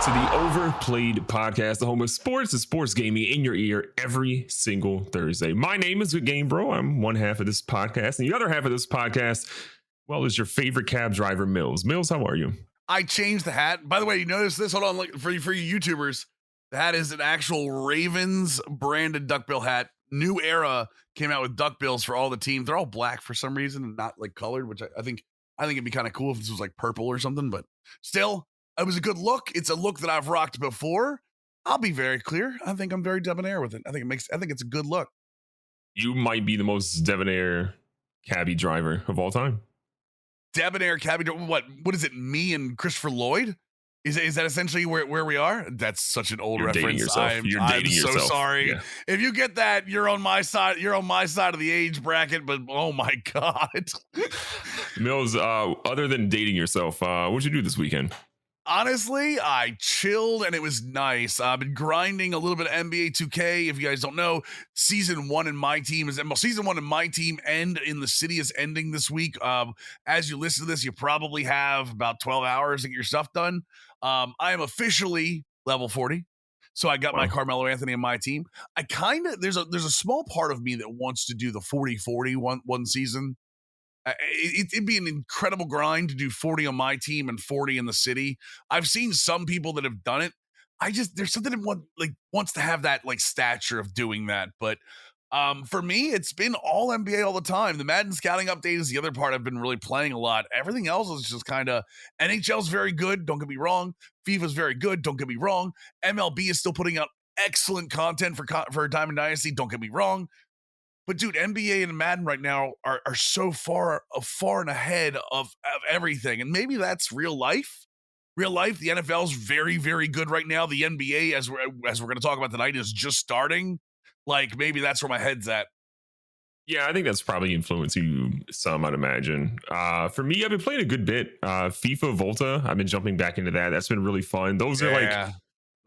to the Overplayed podcast, the home of sports and sports gaming in your ear every single Thursday. My name is GoodGameBro. I'm one half of this podcast, and the other half of this podcast, well, is your favorite cab driver, Mills. Mills, how are you? I changed the hat. By the way, you notice this? Hold on, like for you YouTubers, the hat is an actual Ravens branded duckbill hat. New Era came out with duckbills for all the teams. They're all black for some reason and not like colored, which I think it'd be kind of cool if this was like purple or something. But still, it was a good look. It's a look that I've rocked before. I'll be very clear. I think I'm very debonair with it. I think it's a good look. You might be the most debonair cabbie driver of all time. Debonair cabbie. What is it? Me and Christopher Lloyd? Is that essentially where we are? That's such an old reference. I'm so sorry. Yeah. If you get that, you're on my side. You're on my side of the age bracket. But oh my god, Mills. Other than dating yourself, what'd you do this weekend? Honestly, I chilled and it was nice. I've been grinding a little bit of NBA 2K. If you guys don't know, season one in my team and in the city is ending this week. As you listen to this, you probably have about 12 hours to get your stuff done. I am officially level 40. So I got my Carmelo Anthony in my team. There's a small part of me that wants to do the 40-40 one season. It'd be an incredible grind to do 40 on my team and 40 in the city. I've seen some people that have done it. There's something that wants to have that like stature of doing that. But for me, it's been all NBA all the time. The Madden scouting update is the other part I've been really playing a lot. Everything else is just kind of NHL's very good. Don't get me wrong. FIFA's very good. Don't get me wrong. MLB is still putting out excellent content for Diamond Dynasty. Don't get me wrong. But dude, NBA and Madden right now are so far and ahead of everything. And maybe that's real life. Real life, the NFL is very, very good right now. The NBA, as we're going to talk about tonight, is just starting. Like, maybe that's where my head's at. Yeah, I think that's probably influenced you some, I'd imagine. For me, I've been playing a good bit. FIFA Volta, I've been jumping back into that. That's been really fun. Those are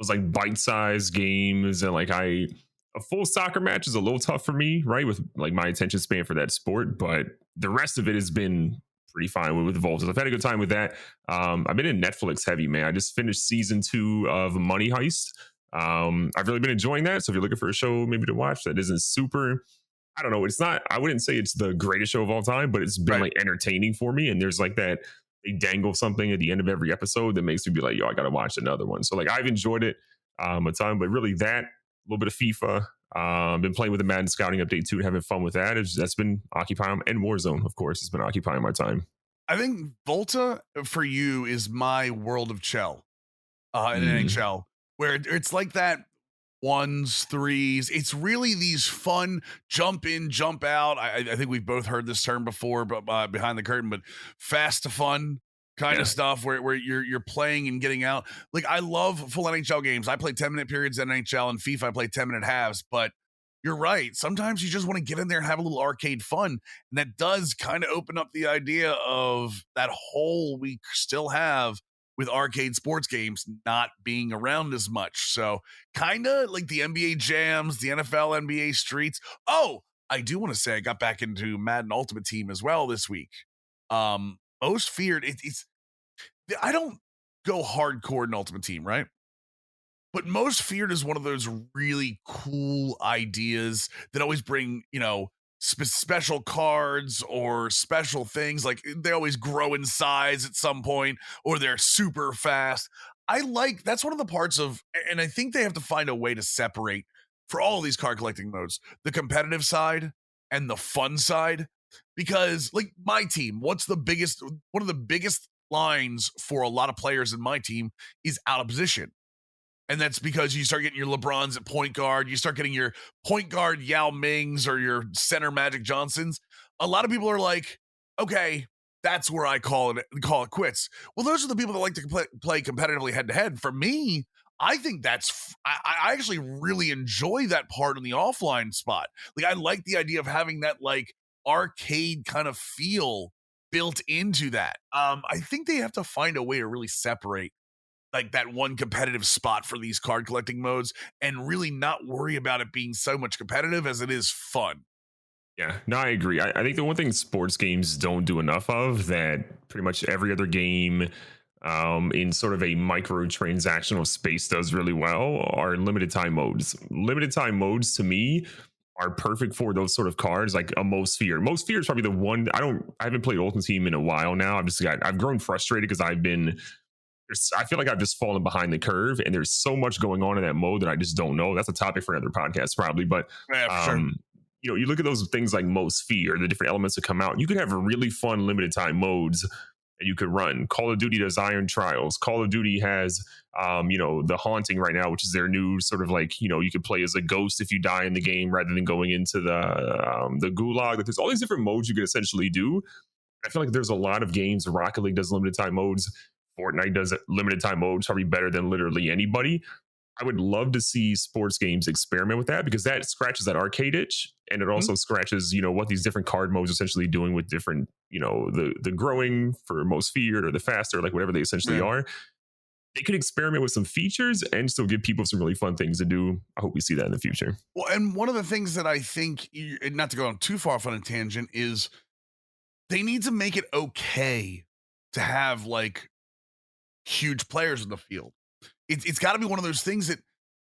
like bite-sized games, and like a full soccer match is a little tough for me, right? With like my attention span for that sport, but the rest of it has been pretty fine with Volta. I've had a good time with that. I've been in Netflix heavy, man. I just finished season 2 of Money Heist. I've really been enjoying that. So if you're looking for a show maybe to watch that isn't super, I don't know, I wouldn't say it's the greatest show of all time, but it's been like entertaining for me. And there's like that, they dangle something at the end of every episode that makes me be like, yo, I got to watch another one. So like I've enjoyed it a ton, but really that, a little bit of FIFA. Been playing with the Madden scouting update too and having fun with that. That's been occupying, and Warzone, of course, has been occupying my time. I think Volta for you is my world of Chell in NHL, where it's like that 1s, 3s. It's really these fun jump in, jump out. I think we've both heard this term before, but behind the curtain, but fast to fun kind of stuff where you're playing and getting out. Like I love full NHL games. I play 10-minute periods in NHL, and FIFA I play 10-minute halves, but you're right. Sometimes you just want to get in there and have a little arcade fun. And that does kind of open up the idea of that hole we still have with arcade sports games not being around as much. So kind of like the NBA jams, the NFL, NBA streets. Oh, I do want to say I got back into Madden Ultimate Team as well this week. Most feared, I don't go hardcore in Ultimate Team, right? But most feared is one of those really cool ideas that always bring, special cards or special things. Like they always grow in size at some point, or they're super fast. That's one of the parts of, and I think they have to find a way to separate for all of these card collecting modes, the competitive side and the fun side. Because like my team, one of the biggest lines for a lot of players in my team is out of position. And that's because you start getting your LeBrons at point guard. You start getting your point guard Yao Mings or your center Magic Johnsons. A lot of people are like, okay, that's where I call it quits. Well, those are the people that like to play competitively head to head. For me, I think I actually really enjoy that part in the offline spot. Like I like the idea of having that like arcade kind of feel built into that. I think they have to find a way to really separate like that one competitive spot for these card collecting modes and really not worry about it being so much competitive as it is fun. Yeah, no, I agree. I think the one thing sports games don't do enough of that pretty much every other game in sort of a micro transactional space does really well are limited time modes. Limited time modes to me are perfect for those sort of cards, like a Most Fear. Most Fear is probably the one I haven't played Ultimate Team in a while now. I've grown frustrated because I feel like I've just fallen behind the curve, and there's so much going on in that mode that I just don't know. That's a topic for another podcast probably, but sure. You know, you look at those things like Most Fear, the different elements that come out. You could have really fun limited time modes that you could run. Call of Duty does Iron Trials. Call of Duty has, you know, The Haunting right now, which is their new sort of like, you know, you could play as a ghost if you die in the game rather than going into the gulag. Like, there's all these different modes you could essentially do. I feel like there's a lot of games. Rocket League does limited time modes. Fortnite does limited time modes, probably better than literally anybody. I would love to see sports games experiment with that, because that scratches that arcade itch, and it also scratches, you know, what these different card modes are essentially doing with different, you know, the growing for Most Feared or the faster, like whatever they essentially are. They could experiment with some features and still give people some really fun things to do. I hope we see that in the future. Well, and one of the things that I think, not to go on too far off on a tangent, is they need to make it okay to have like huge players in the field. It's got to be one of those things that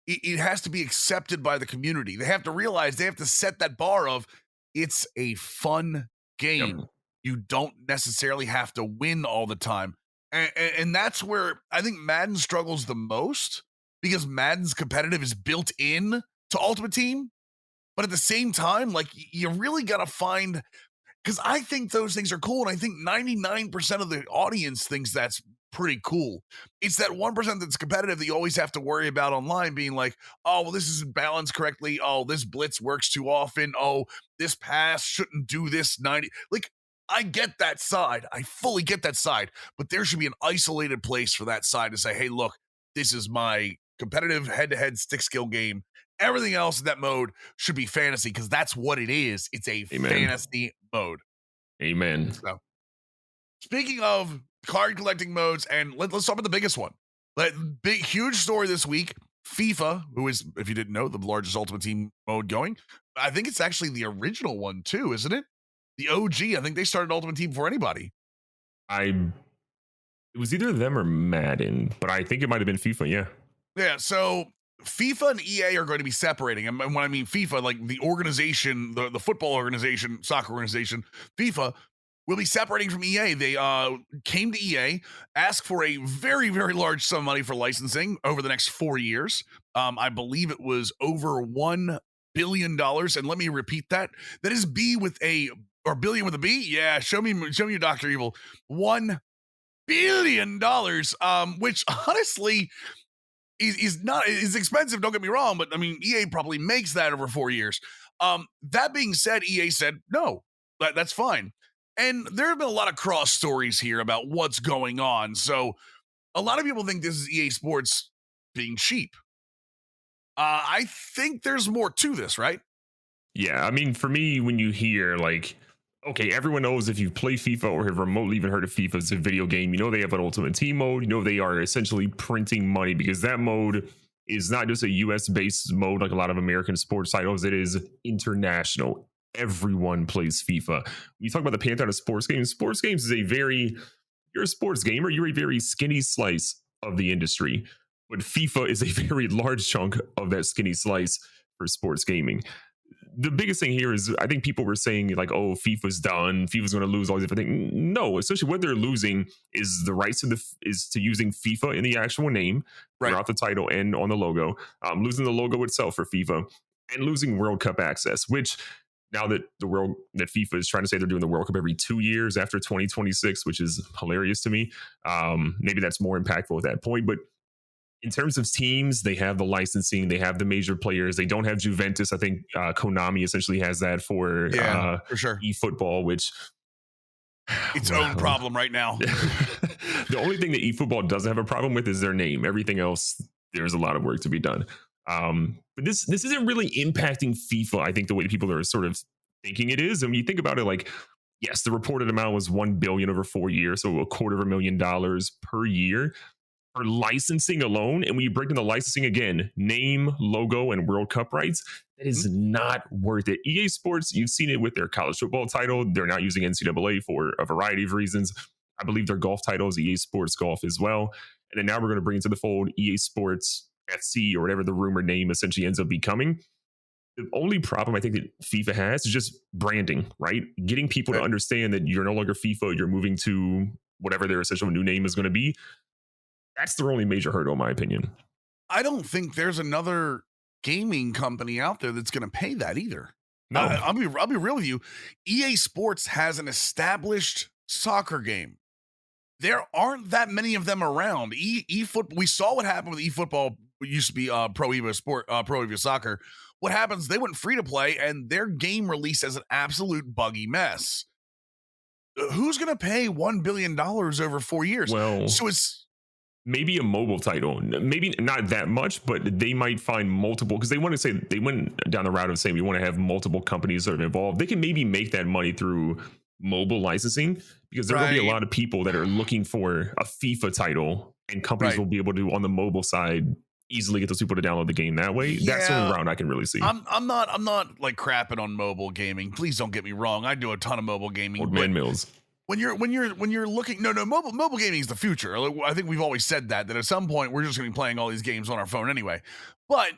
it has to be accepted by the community. They have to realize they have to set that bar of it's a fun game. Yep. You don't necessarily have to win all the time. And that's where I think Madden struggles the most, because Madden's competitive is built in to Ultimate Team. But at the same time, like, you really got to find, because I think those things are cool. And I think 99% of the audience thinks that's pretty cool. It's that 1% that's competitive that you always have to worry about online, being like, oh, well, this isn't balanced correctly. Oh, this blitz works too often. Oh, this pass shouldn't do this 90. Like, I get that side. I fully get that side. But there should be an isolated place for that side to say, hey, look, this is my competitive head-to-head stick skill game. Everything else in that mode should be fantasy, because that's what it is. It's a fantasy mode. Amen. So, speaking of card collecting modes, and let's talk about the biggest one. Huge story this week. FIFA, who is, if you didn't know, the largest Ultimate Team mode going. I think it's actually the original one too, isn't it? The OG. I think they started Ultimate Team before anybody. It was either them or Madden, but I think it might have been FIFA. Yeah. Yeah. So FIFA and EA are going to be separating. And when I mean FIFA, like the organization, the football organization, soccer organization, FIFA, will be separating from EA. They came to EA, asked for a very, very large sum of money for licensing over the next 4 years. I believe it was over $1 billion. And let me repeat that. That is billion with a B. Yeah, show me Dr. Evil. $1 billion, which honestly is expensive. Don't get me wrong, but I mean, EA probably makes that over 4 years. That being said, EA said, no, that's fine. And there have been a lot of cross stories here about what's going on. So a lot of people think this is EA Sports being cheap. I think there's more to this, right? Yeah, I mean, for me, when you hear like, okay, everyone knows if you play FIFA or have remotely even heard of FIFA as a video game, you know they have an Ultimate Team mode. You know they are essentially printing money, because that mode is not just a US-based mode like a lot of American sports titles. It is international. Everyone plays FIFA. When you talk about the pantheon of sports games is you're a sports gamer, you're a very skinny slice of the industry. But FIFA is a very large chunk of that skinny slice for sports gaming. The biggest thing here is I think people were saying like, oh, FIFA's done. FIFA's going to lose all these different things. No, essentially what they're losing is the rights to using FIFA in the actual name throughout the title and on the logo, losing the logo itself for FIFA, and losing World Cup access, which now that FIFA is trying to say they're doing the World Cup every 2 years after 2026, which is hilarious to me. Maybe that's more impactful at that point. But in terms of teams, they have the licensing, they have the major players. They don't have Juventus. I think Konami essentially has that for sure. eFootball, which its own problem right now. The only thing that eFootball doesn't have a problem with is their name. Everything else, there's a lot of work to be done. But this isn't really impacting FIFA, I think, the way people are sort of thinking it is. And when you think about it, like, yes, the reported amount was $1 billion over 4 years, so $250,000 per year for licensing alone. And when you break down the licensing again, name, logo, and World Cup rights, that is not worth it. EA Sports, you've seen it with their college football title. They're not using NCAA for a variety of reasons. I believe their golf title is EA Sports Golf as well. And then now we're going to bring into the fold EA Sports FC or whatever the rumored name essentially ends up becoming. The only problem I think that FIFA has is just branding, right? Getting people to understand that you're no longer FIFA, you're moving to whatever their essential new name is going to be. That's their only major hurdle, in my opinion. I don't think there's another gaming company out there that's going to pay that either. No, I'll be real with you. EA Sports has an established soccer game. There aren't that many of them around. eFootball. We saw what happened with eFootball. It used to be Pro Evo Soccer. What happens? They went free to play, and their game released as an absolute buggy mess. Who's going to pay $1 billion over 4 years? Well, so it's maybe a mobile title, maybe not that much, but they might find multiple, because they want to say they went down the route of saying we want to have multiple companies that are involved. They can maybe make that money through mobile licensing, because there will be a lot of people that are looking for a FIFA title, and companies will be able to, on the mobile side, easily get those people to download the game that way. That's the only round I can really see. I'm not like crapping on mobile gaming. Please don't get me wrong. I do a ton of mobile gaming. Old man Mills. When you're looking, mobile gaming is the future. I think we've always said that at some point we're just going to be playing all these games on our phone anyway. But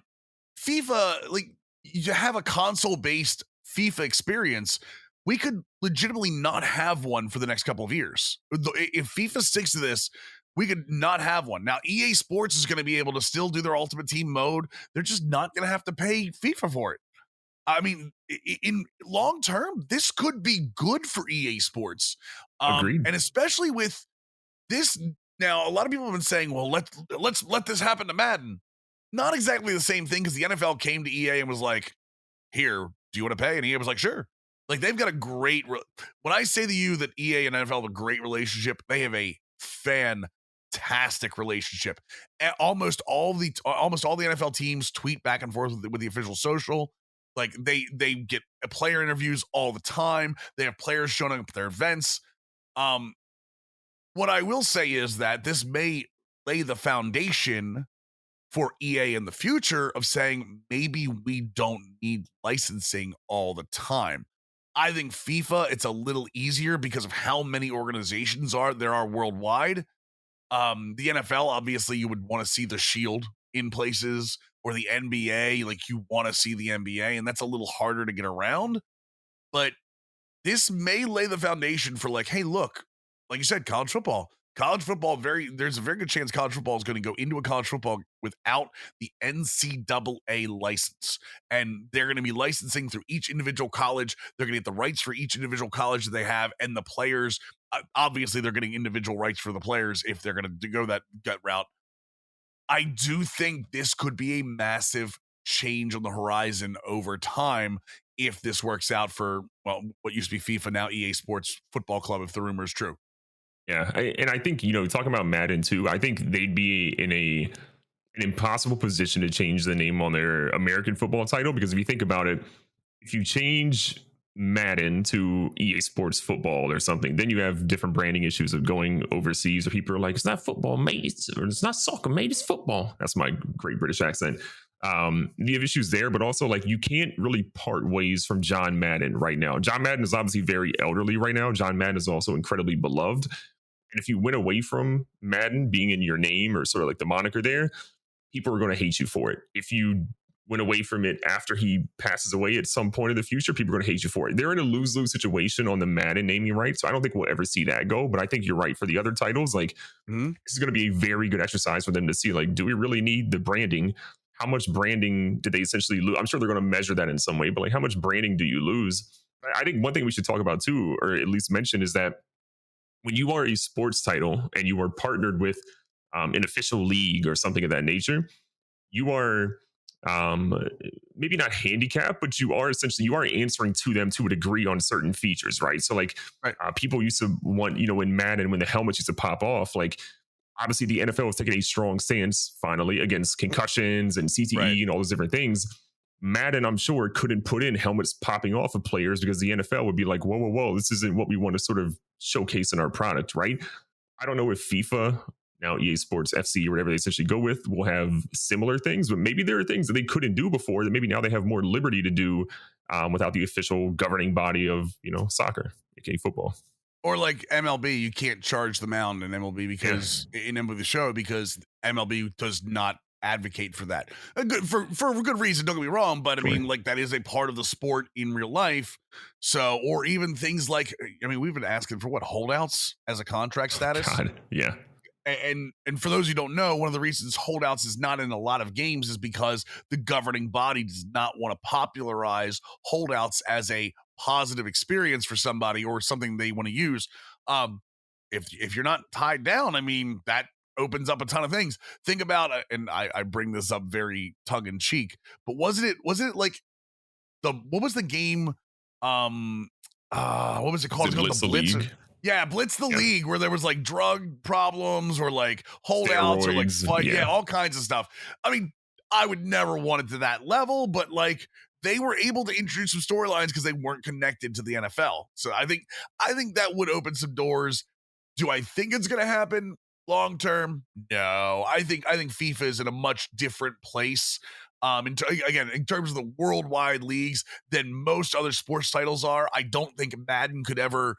FIFA, like, you have a console-based FIFA experience. We could legitimately not have one for the next couple of years. If FIFA sticks to this, we could not have one. Now, EA Sports is going to be able to still do their Ultimate Team mode. They're just not going to have to pay FIFA for it. I mean, in long term, this could be good for EA Sports. Agreed. And especially with this. Now, a lot of people have been saying, well, let's let this happen to Madden. Not exactly the same thing, because the NFL came to EA and was like, here, do you want to pay? And EA was like, sure. Like, they've got a great when I say to you that EA and NFL have a great relationship, they have a fantastic relationship. And almost all the NFL teams tweet back and forth with the official social. Like, they get player interviews all the time. They have players showing up at their events. What I will say is that this may lay the foundation for EA in the future of saying maybe we don't need licensing all the time. I think FIFA, it's a little easier because of how many organizations there are worldwide. The NFL, obviously, you would want to see the Shield in places, or the NBA, like, you want to see the NBA, and that's a little harder to get around. But this may lay the foundation for, like, hey, look, like you said, college football. There's a very good chance college football is going to go into a college football without the NCAA license. And they're going to be licensing through each individual college. They're going to get the rights for each individual college that they have. And the players, obviously, they're getting individual rights for the players if they're going to go that gut route. I do think this could be a massive change on the horizon over time if this works out for, well, what used to be FIFA, now EA Sports Football Club, if the rumor is true. Yeah, and I think, talking about Madden too, I think they'd be in an impossible position to change the name on their American football title, because if you think about it, if you change Madden to EA Sports Football or something, then you have different branding issues of going overseas where people are like, it's not football, mate, it's not soccer, mate, it's football. That's my great British accent. You have issues there, but also, like, you can't really part ways from John Madden right now. John Madden is obviously very elderly right now. John Madden is also incredibly beloved. And if you went away from Madden being in your name, or sort of like the moniker there, people are going to hate you for it. If you went away from it after he passes away at some point in the future, people are going to hate you for it. They're in a lose-lose situation on the Madden naming rights, so I don't think we'll ever see that go. But I think you're right, for the other titles, like, this is going to be a very good exercise for them to see, like, do we really need the branding? How much branding did they essentially lose? I'm sure they're going to measure that in some way, but, like, how much branding do you lose? I think one thing we should talk about too, or at least mention, is that when you are a sports title and you are partnered with an official league or something of that nature, you are maybe not handicapped, but you are answering to them to a degree on certain features, right? So, like, people used to want, in Madden, when the helmets used to pop off, like, obviously the NFL was taking a strong stance finally against concussions and CTE and all those different things. Madden, I'm sure, couldn't put in helmets popping off of players because the NFL would be like, whoa, this isn't what we want to sort of showcase in our product, right? I don't know if FIFA, now EA Sports FC, or whatever they essentially go with, will have similar things, but maybe there are things that they couldn't do before that maybe now they have more liberty to do without the official governing body of, soccer, aka football. Or like MLB, you can't charge the mound in MLB because in MLB the Show because MLB does not advocate for that. For a good reason, don't get me wrong, but I mean, like that is a part of the sport in real life. So, or even things like, I mean, we've been asking for holdouts as a contract status. God, yeah. And for those who don't know, one of the reasons holdouts is not in a lot of games is because the governing body does not want to popularize holdouts as a positive experience for somebody or something they want to use. If you're not tied down, I mean, that opens up a ton of things. Think about, and I bring this up very tongue in cheek, but wasn't it like what was the game? What was it called? Blitz the League? Yeah, Blitz the League, where there was like drug problems or like holdouts or like fight, all kinds of stuff. I mean, I would never want it to that level, but like they were able to introduce some storylines because they weren't connected to the NFL. So I think that would open some doors. Do I think it's going to happen long term? No, I think FIFA is in a much different place. In terms of the worldwide leagues than most other sports titles are. I don't think Madden could ever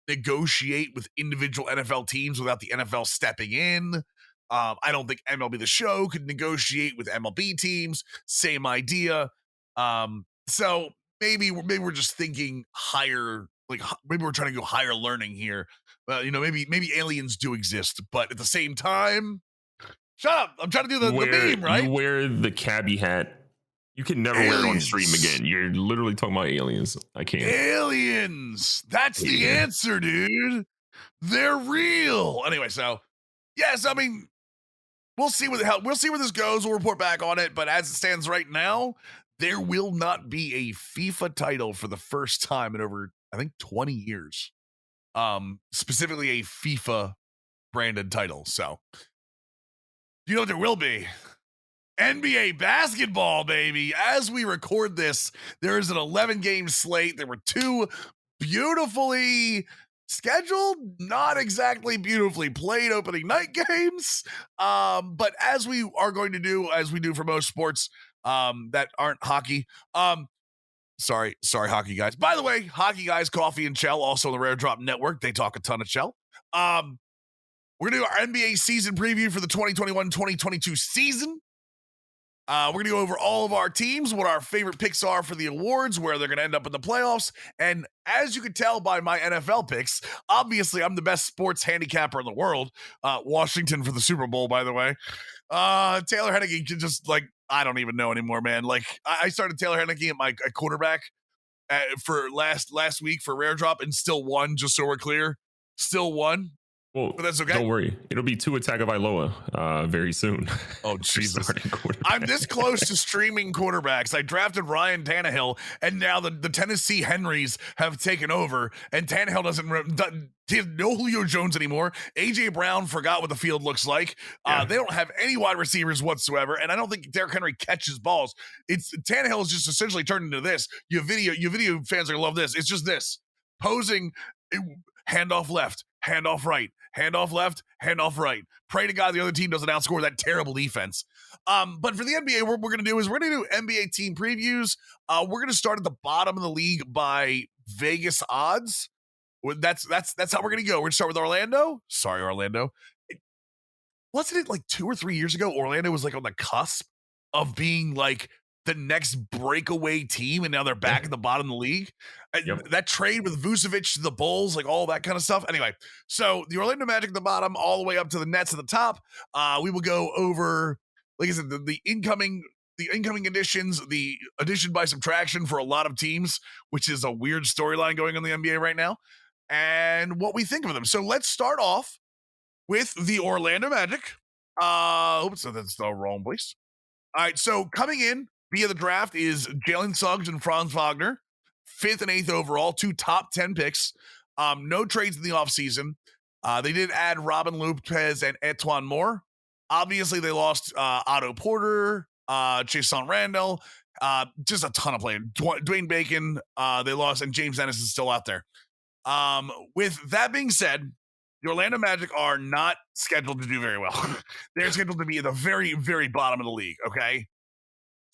negotiate with individual NFL teams without the NFL stepping in. I don't think MLB The Show could negotiate with MLB teams. Same idea. So maybe we're just thinking higher, like maybe we're trying to go higher learning here. Maybe aliens do exist, but at the same time, shut up. I'm trying to do the meme, right? You wear the cabbie hat. You can never wear it on stream again. You're literally talking about aliens. I can't. Aliens. That's the answer, dude. They're real. Anyway, so yes, I mean, we'll see where this goes. We'll report back on it. But as it stands right now, there will not be a FIFA title for the first time in over, I think, 20 years. Specifically a FIFA branded title. So you know what there will be? NBA basketball, baby. As we record this, there is an 11-game slate. There were 2 beautifully scheduled, not exactly beautifully played opening night games. But as we are going to do, as we do for most sports that aren't hockey. Sorry, hockey guys. By the way, Hockey Guys, Coffee and Chell, also on the Rare Drop Network. They talk a ton of Chell. We're going to do our NBA season preview for the 2021-2022 season. We're going to go over all of our teams, what our favorite picks are for the awards, where they're going to end up in the playoffs. And as you can tell by my NFL picks, obviously I'm the best sports handicapper in the world. Washington for the Super Bowl, by the way. Taylor Henneke just like, I don't even know anymore, man. Like I started Taylor Henneke at quarterback for last week for Rare Drop and still won, just so we're clear. Still won. Well, but that's okay. Don't worry. It'll be Tua Tagovailoa very soon. Oh, Jesus. I'm this close to streaming quarterbacks. I drafted Ryan Tannehill, and now the Tennessee Henrys have taken over, and Tannehill doesn't no Julio Jones anymore. A.J. Brown forgot what the field looks like. They don't have any wide receivers whatsoever, and I don't think Derrick Henry catches balls. Tannehill is just essentially turned into this. Your video fans are going to love this. It's just this. Posing, handoff left, handoff right, handoff left, handoff right. Pray to God the other team doesn't outscore that terrible defense. But for the NBA, what we're going to do is we're going to do NBA team previews. We're going to start at the bottom of the league by Vegas odds. That's how we're going to go. We're going to start with Orlando. Sorry, Orlando. Wasn't it like 2 or 3 years ago, Orlando was like on the cusp of being like the next breakaway team, and now they're back at the bottom of the league. Yep. That trade with Vucevic to the Bulls, like all that kind of stuff. Anyway, so the Orlando Magic at the bottom, all the way up to the Nets at the top. We will go over, like I said, the incoming additions, the addition by subtraction for a lot of teams, which is a weird storyline going on in the NBA right now, and what we think of them. So let's start off with the Orlando Magic. Oops, that's the wrong place. All right, so coming in via the draft is Jalen Suggs and Franz Wagner, 5th and 8th overall, 2 top 10 picks. No trades in the offseason. They did add Robin Lopez and Antoine Moore. Obviously, they lost Otto Porter, Jason Randall, just a ton of players. Dwayne Bacon, they lost, and James Ennis is still out there. With that being said, the Orlando Magic are not scheduled to do very well. They're scheduled to be at the very, very bottom of the league, okay?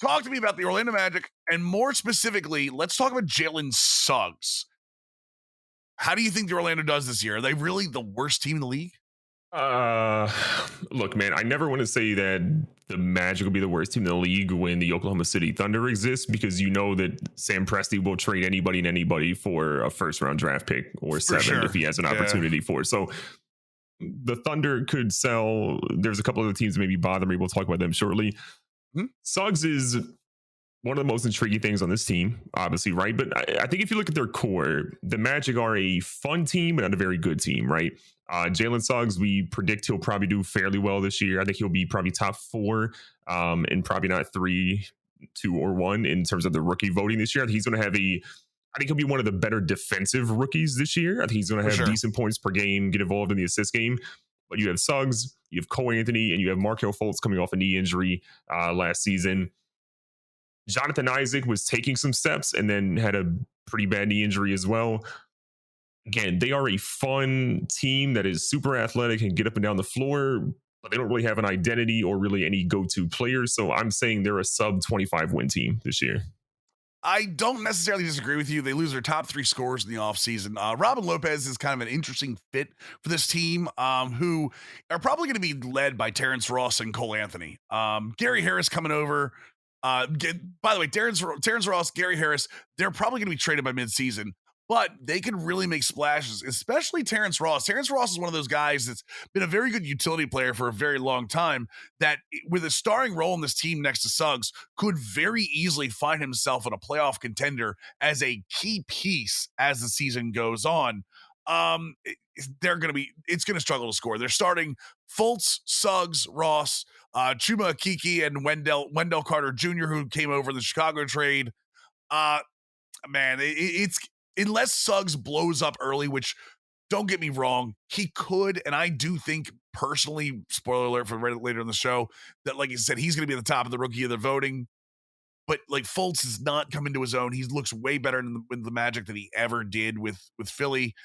Talk to me about the Orlando Magic, and more specifically, let's talk about Jalen Suggs. How do you think the Orlando does this year? Are they really the worst team in the league? Look, man, I never want to say that the Magic will be the worst team in the league when the Oklahoma City Thunder exists, because you know that Sam Presti will trade anybody and anybody for a first round draft pick or seven if he has an opportunity for it. So the Thunder could sell. There's a couple other teams that maybe bother me. We'll talk about them shortly. Suggs is one of the most intriguing things on this team, obviously, right? But I think if you look at their core, the Magic are a fun team, but not a very good team, right? Jalen Suggs, we predict he'll probably do fairly well this year. I think he'll be probably top 4 and probably not 3, 2, or 1 in terms of the rookie voting this year. I think he's going to have I think he'll be one of the better defensive rookies this year. I think he's going to have decent points per game, get involved in the assist game. But you have Suggs, you have Cole Anthony, and you have Markelle Fultz coming off a knee injury last season. Jonathan Isaac was taking some steps and then had a pretty bad knee injury as well. Again, they are a fun team that is super athletic and get up and down the floor, but they don't really have an identity or really any go-to players. So I'm saying they're a sub 25 win team this year. I don't necessarily disagree with you. They lose their top 3 scorers in the offseason. Robin Lopez is kind of an interesting fit for this team, who are probably going to be led by Terrence Ross and Cole Anthony. Gary Harris coming over. By the way, Terrence Ross, Gary Harris, they're probably going to be traded by midseason, but they can really make splashes, especially Terrence Ross. Terrence Ross is one of those guys that's been a very good utility player for a very long time, that with a starring role in this team next to Suggs could very easily find himself in a playoff contender as a key piece as the season goes on. It's going to struggle to score. They're starting Fultz, Suggs, Ross, Chuma Akiki, and Wendell Carter Jr., who came over in the Chicago trade. Man, it's unless Suggs blows up early, which, don't get me wrong, he could, and I do think personally, spoiler alert for later in the show, that, like I said, he's going to be at the top of the rookie of the voting. But like Fultz has not come into his own. He looks way better in the Magic than he ever did with Philly.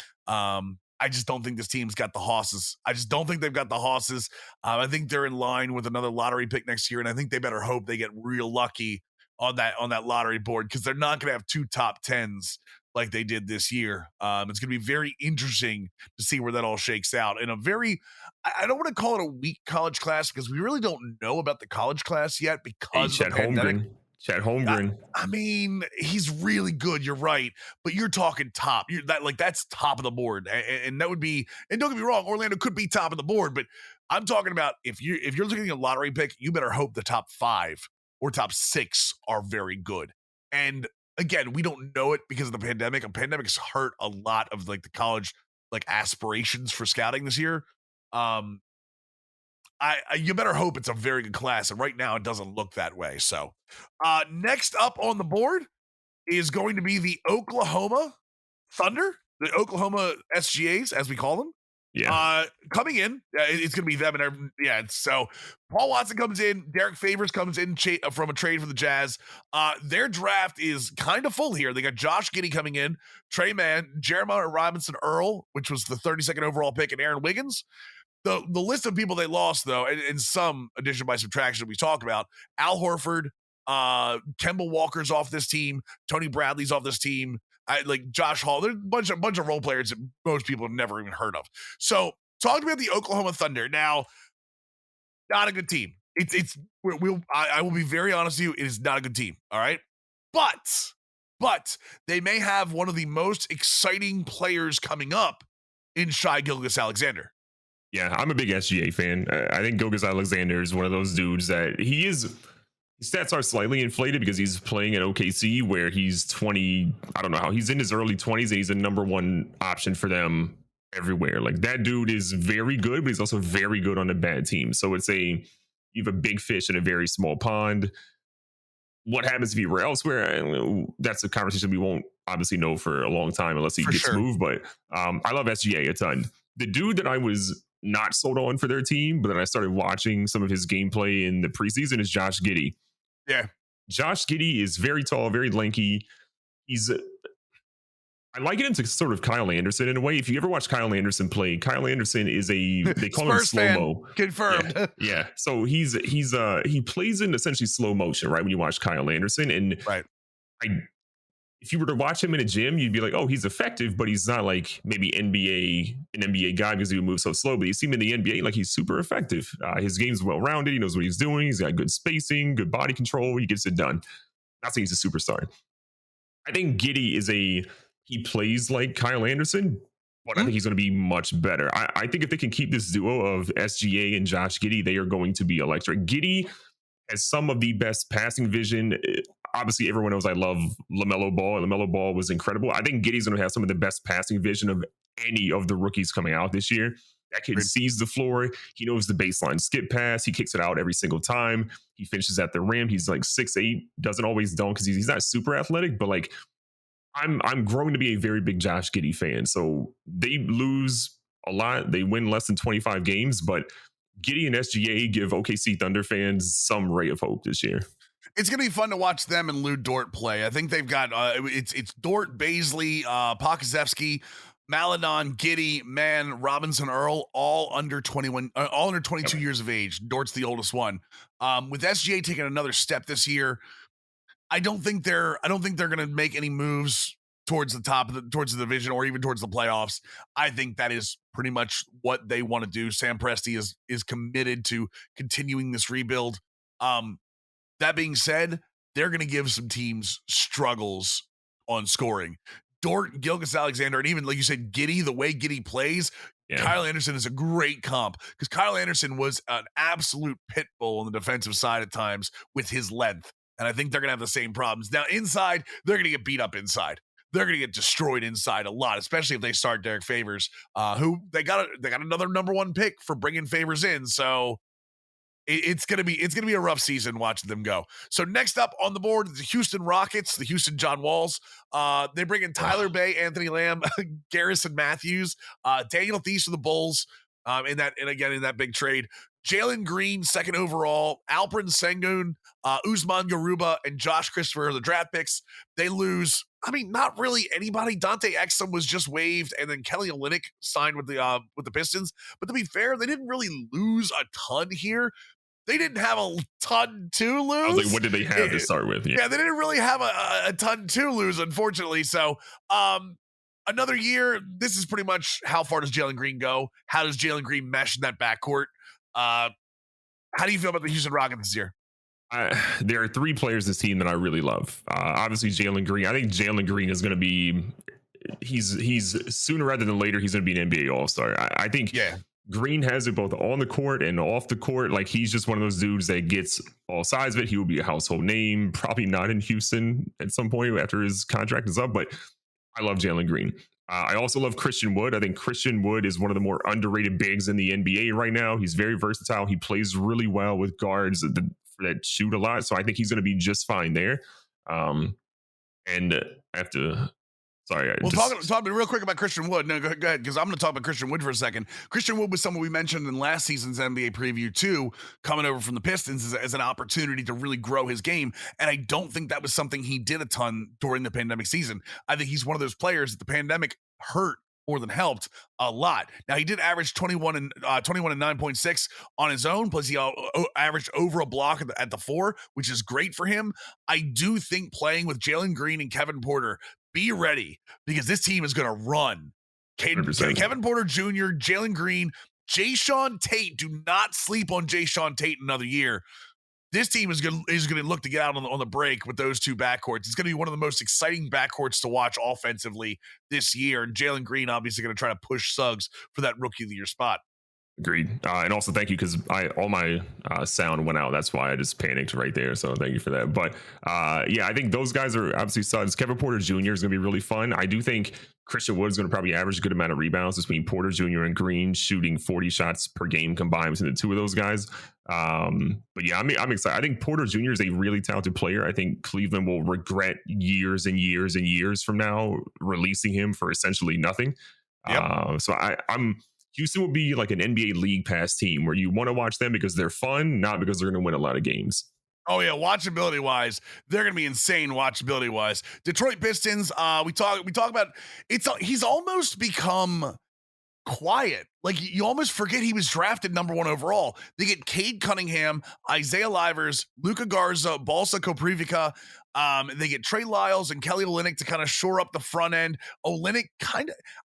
I just don't think this team's got the hosses. I just don't think they've got the hosses. I think they're in line with another lottery pick next year, and I think they better hope they get real lucky on that lottery board, because they're not going to have 2 top 10s like they did this year. It's going to be very interesting to see where that all shakes out. In a very, I don't want to call it a weak college class, because we really don't know about the college class yet because of the pandemic. Chet Holmgren. I mean, he's really good. You're right, but you're talking top. That's top of the board, and that would be. And don't get me wrong, Orlando could be top of the board, but I'm talking about if you're looking at a lottery pick, you better hope the top 5 or top 6 are very good. And again, we don't know it because of the pandemic. A pandemic's hurt a lot of like the college aspirations for scouting this year. You better hope it's a very good class, and right now it doesn't look that way. So next up on the board is going to be the Oklahoma Thunder, the Oklahoma SGAs, as we call them. Yeah. Coming in, it's going to be them. And so Paul Watson comes in, Derek Favors comes in from a trade for the Jazz. Their draft is kind of full here. They got Josh Giddey coming in, Trey Mann, Jeremiah Robinson Earl, which was the 32nd overall pick, and Aaron Wiggins. The list of people they lost, though, and some addition by subtraction we talked about, Al Horford, Kemba Walker's off this team, Tony Bradley's off this team, Josh Hall. There's a bunch of role players that most people have never even heard of. So talking about the Oklahoma Thunder now, not a good team. I will be very honest with you, it is not a good team. All right, but they may have one of the most exciting players coming up in Shai Gilgeous-Alexander. Yeah, I'm a big SGA fan. I think Gilgeous-Alexander is one of those dudes that his stats are slightly inflated because he's playing at OKC where he's 20. I don't know how he's in his early 20s and he's a number 1 option for them everywhere. Like, that dude is very good, but he's also very good on a bad team. So you have a big fish in a very small pond. What happens if he were elsewhere? That's a conversation we won't obviously know for a long time unless he gets moved. But I love SGA a ton. The dude that I was not sold on for their team, but then I started watching some of his gameplay in the preseason is Josh Giddey. Yeah. Josh Giddey is very tall, very lanky. I liken him to sort of Kyle Anderson in a way. If you ever watch Kyle Anderson play, Kyle Anderson is they call him slow-mo. Confirmed. Yeah. So he plays in essentially slow motion, right? When you watch Kyle Anderson, and right. if you were to watch him in a gym, you'd be like, oh, he's effective, but he's not like maybe an NBA guy because he would move so slow. But you see him in the NBA, like he's super effective. His game's well rounded. He knows what he's doing. He's got good spacing, good body control. He gets it done. Not saying he's a superstar. I think Giddey he plays like Kyle Anderson, but I think he's going to be much better. I think if they can keep this duo of SGA and Josh Giddey, they are going to be electric. Giddey has some of the best passing vision. Obviously, everyone knows I love LaMelo Ball. LaMelo Ball was incredible. I think Giddey's going to have some of the best passing vision of any of the rookies coming out this year. That kid sees the floor. He knows the baseline skip pass. He kicks it out every single time. He finishes at the rim. He's like 6'8", doesn't always dunk because he's not super athletic, but like I'm growing to be a very big Josh Giddey fan. So they lose a lot. They win less than 25 games, but Giddey and SGA give OKC Thunder fans some ray of hope this year. It's going to be fun to watch them and Lou Dort play. I think they've got it's Dort, Baisley, Pokusevski, Maladon, Giddey, Mann, Robinson, Earl, all under 21, all under 22 years of age. Dort's the oldest one. With SGA taking another step this year, I don't think they're going to make any moves towards the top of towards the division or even towards the playoffs. I think that is pretty much what they want to do. Sam Presti is committed to continuing this rebuild. That being said, they're going to give some teams struggles on scoring. Dort, Gilgeous-Alexander, and even like you said, Giddey, the way Giddey plays, Kyle Anderson is a great comp because Kyle Anderson was an absolute pit bull on the defensive side at times with his length. And I think they're going to have the same problems. Now, inside, they're going to get beat up inside. They're going to get destroyed inside a lot, especially if they start Derek Favors, who they got another number one pick for bringing Favors in. So it's gonna be a rough season watching them go. So next up on the board, the Houston Rockets, the Houston John Walls. They bring in Tyler Bay, Anthony Lamb, Garrison Matthews, Daniel Theis for the Bulls. In that big trade. Jalen Green, second overall, Alperen Sengun, Usman Garuba, and Josh Christopher are the draft picks. They lose, not really anybody. Dante Exum was just waived, and then Kelly Olynyk signed with the Pistons. But to be fair, they didn't really lose a ton here. They didn't have a ton to lose. I was like, what did they have to start with? Yeah, they didn't really have a ton to lose, unfortunately. So, another year, this is pretty much how far does Jalen Green go? How does Jalen Green mesh in that backcourt? How do you feel about the Houston Rockets this year? There are three players this team that I really love. Obviously, Jalen Green. I think Jalen Green is going to be. He's sooner rather than later. He's going to be an NBA All-Star. I think. Yeah. Green has it both on the court and off the court. Like he's just one of those dudes that gets all sides of it. He will be a household name. Probably not in Houston at some point after his contract is up. But I love Jalen Green. I also love Christian Wood. I think Christian Wood is one of the more underrated bigs in the NBA right now. He's very versatile. He plays really well with guards that shoot a lot. So I think he's going to be just fine there. And I have to... Sorry. Talk real quick about Christian Wood. No, go ahead, because I'm going to talk about Christian Wood for a second. Christian Wood was someone we mentioned in last season's NBA preview too, coming over from the Pistons as an opportunity to really grow his game. And I don't think that was something he did a ton during the pandemic season. I think he's one of those players that the pandemic hurt more than helped a lot. Now he did average 21 and 9.6 on his own. Plus he averaged over a block at the 4, which is great for him. I do think playing with Jalen Green and Kevin Porter, be ready because this team is going to run. Kevin Porter Jr., Jalen Green, Jayshawn Tate. Do not sleep on Jayshawn Tate another year. This team is going to look to get out on the break with those two backcourts. It's going to be one of the most exciting backcourts to watch offensively this year. And Jalen Green obviously going to try to push Suggs for that Rookie of the Year spot. Agreed. And also thank you because all my sound went out. That's why I just panicked right there. So thank you for that. But I think those guys are obviously studs. Kevin Porter Jr. is going to be really fun. I do think Christian Wood is going to probably average a good amount of rebounds between Porter Jr. and Green, shooting 40 shots per game combined between the two of those guys. But yeah, I'm excited. I think Porter Jr. is a really talented player. I think Cleveland will regret years and years and years from now releasing him for essentially nothing. Yep. So Houston will be like an NBA League Pass team where you want to watch them because they're fun, not because they're going to win a lot of games. Oh yeah, watchability wise, they're going to be insane. Watchability wise, Detroit Pistons. We talk about he's almost become quiet. Like you almost forget he was drafted number 1 overall. They get Cade Cunningham, Isaiah Livers, Luka Garza, Balsa Koprivica, They get Trey Lyles and Kelly Olynyk to kind of shore up the front end. Olynyk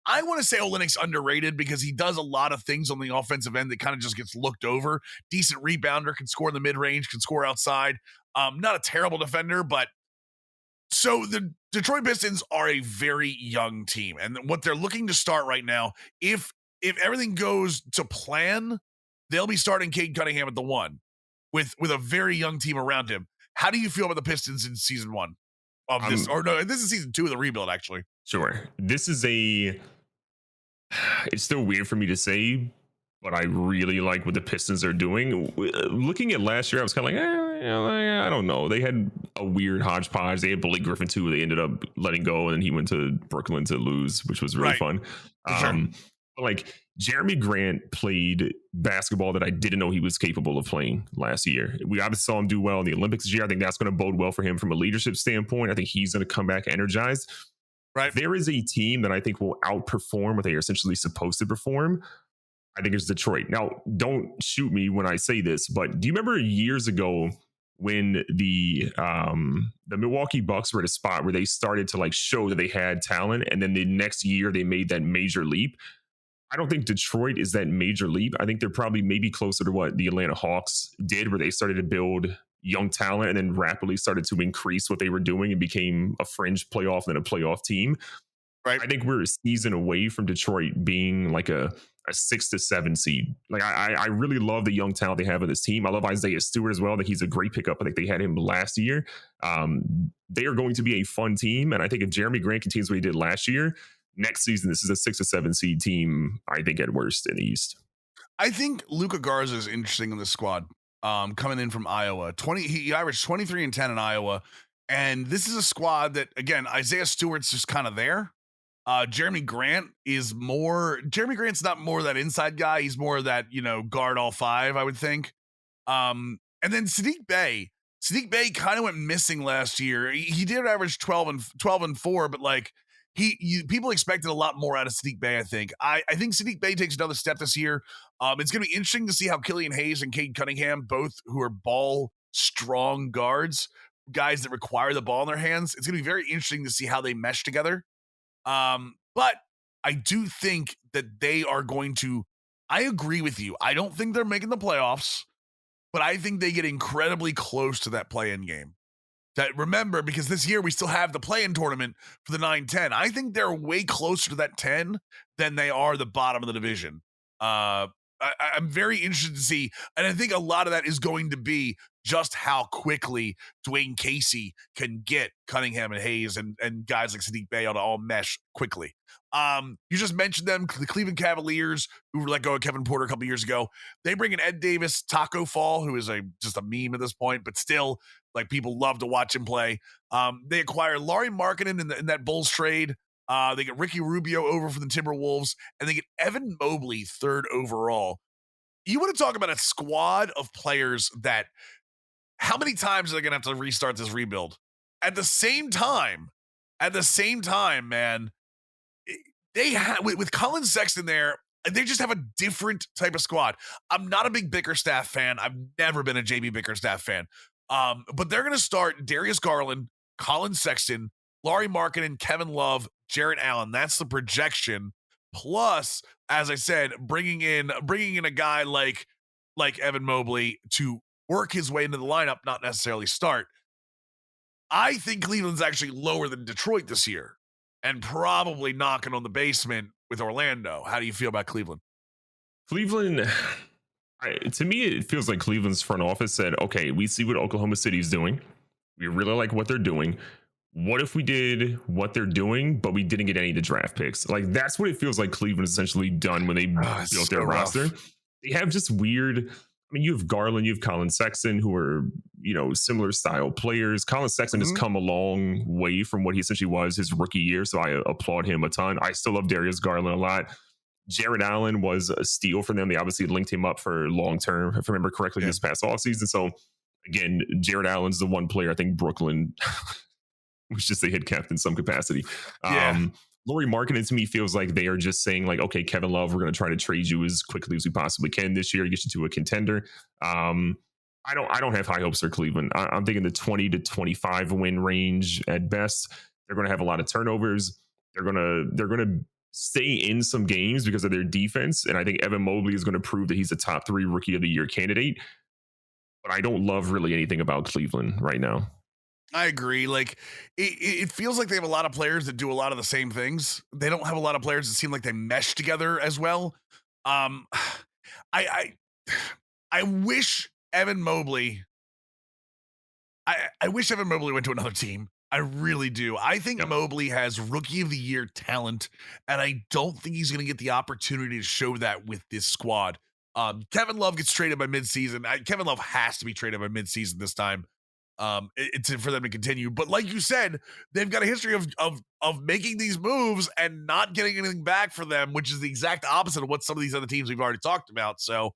I want to say Olynyk's underrated because he does a lot of things on the offensive end that kind of just gets looked over. Decent rebounder, can score in the mid-range, can score outside. Not a terrible defender, but so the Detroit Pistons are a very young team, and what they're looking to start right now, if everything goes to plan, they'll be starting Cade Cunningham at the 1 with a very young team around him. How do you feel about the Pistons in season 1 of this? Or no, this is season 2 of the rebuild, actually. Sure. It's still weird for me to say, but I really like what the Pistons are doing. Looking at last year, I was kind of like, I don't know. They had a weird hodgepodge. They had Blake Griffin too. They ended up letting go, and then he went to Brooklyn to lose, which was really fun. Sure. Like Jeremy Grant played basketball that I didn't know he was capable of playing last year. We obviously saw him do well in the Olympics this year. I think that's going to bode well for him from a leadership standpoint. I think he's going to come back energized. Right. There is a team that I think will outperform what they are essentially supposed to perform. I think it's Detroit. Now, don't shoot me when I say this, but do you remember years ago when the Milwaukee Bucks were at a spot where they started to like show that they had talent, and then the next year they made that major leap? I don't think Detroit is that major leap. I think they're probably maybe closer to what the Atlanta Hawks did, where they started to build young talent and then rapidly started to increase what they were doing and became a fringe playoff and a playoff team. Right. I think we're a season away from Detroit being like a 6 to 7 seed. Like I really love the young talent they have on this team. I love Isaiah Stewart as well. I think he's a great pickup. I think they had him last year. They are going to be a fun team. And I think if Jeremy Grant continues what he did last year, next season, this is a 6 to 7 seed team, I think, at worst in the East. I think Luka Garza is interesting in this squad. Coming in from Iowa. He averaged 23 and 10 in Iowa. And this is a squad that, again, Isaiah Stewart's just kind of there. Jeremy Grant's not more that inside guy. He's more of that, guard all 5, I would think. And then Sadiq Bey kind of went missing last year. He did average 12 and 4, but like people expected a lot more out of Sadiq Bey, I think. I think Sadiq Bey takes another step this year. It's going to be interesting to see how Killian Hayes and Cade Cunningham, both who are ball strong guards, guys that require the ball in their hands, it's going to be very interesting to see how they mesh together. But I do think that they are going to, I agree with you. I don't think they're making the playoffs, but I think they get incredibly close to that play-in game. That remember, because this year we still have the play-in tournament for the 9-10. I think they're way closer to that 10 than they are the bottom of the division. I'm very interested to see, and I think a lot of that is going to be just how quickly Dwayne Casey can get Cunningham and Hayes and guys like Sadiq Bey to all mesh quickly. You just mentioned them, the Cleveland Cavaliers, who let go of Kevin Porter a couple years ago. They bring in Ed Davis, Taco Fall, who is just a meme at this point, but still, like, people love to watch him play. They acquire Lauri Markkanen in that Bulls trade. They get Ricky Rubio over from the Timberwolves, and they get Evan Mobley 3rd overall. You want to talk about a squad of players that, how many times are they going to have to restart this rebuild? At the same time, man, they have, with Colin Sexton there, they just have a different type of squad. I'm not a big Bickerstaff fan. I've never been a JB Bickerstaff fan. But they're going to start Darius Garland, Colin Sexton, Lauri Markkanen, Kevin Love, Jarrett Allen. That's the projection. Plus, as I said, bringing in a guy like Evan Mobley to work his way into the lineup, not necessarily start. I think Cleveland's actually lower than Detroit this year and probably knocking on the basement with Orlando. How do you feel about Cleveland? Cleveland, to me, it feels like Cleveland's front office said, okay, we see what Oklahoma City is doing. We really like what they're doing. What if we did what they're doing, but we didn't get any of the draft picks? Like, that's what it feels like Cleveland essentially done when they built their roster. They have just weird, you have Garland, you have Colin Sexton, who are, similar style players. Colin Sexton has come a long way from what he essentially was his rookie year, so I applaud him a ton. I still love Darius Garland a lot. Jarrett Allen was a steal for them. They obviously linked him up for long term, if I remember correctly, this past offseason. So, again, Jarrett Allen's the one player I think Brooklyn was just they had kept in some capacity. Lauri Markkanen to me feels like they are just saying like, okay, Kevin Love, we're going to try to trade you as quickly as we possibly can this year, get you to a contender. I don't have high hopes for Cleveland. I'm thinking the 20 to 25 win range at best. They're going to have a lot of turnovers. They're gonna stay in some games because of their defense, and I think Evan Mobley is going to prove that he's a top 3 Rookie of the Year candidate. But I don't love really anything about Cleveland right now. I agree. Like it feels like they have a lot of players that do a lot of the same things. They don't have a lot of players that seem like they mesh together as well. I I wish Evan Mobley. I wish Evan Mobley went to another team. I really do. I think Mobley has Rookie of the Year talent, and I don't think he's going to get the opportunity to show that with this squad. Kevin Love gets traded by midseason. Kevin Love has to be traded by midseason this time. It's for them to continue. But like you said, they've got a history of making these moves and not getting anything back for them, which is the exact opposite of what some of these other teams we've already talked about. So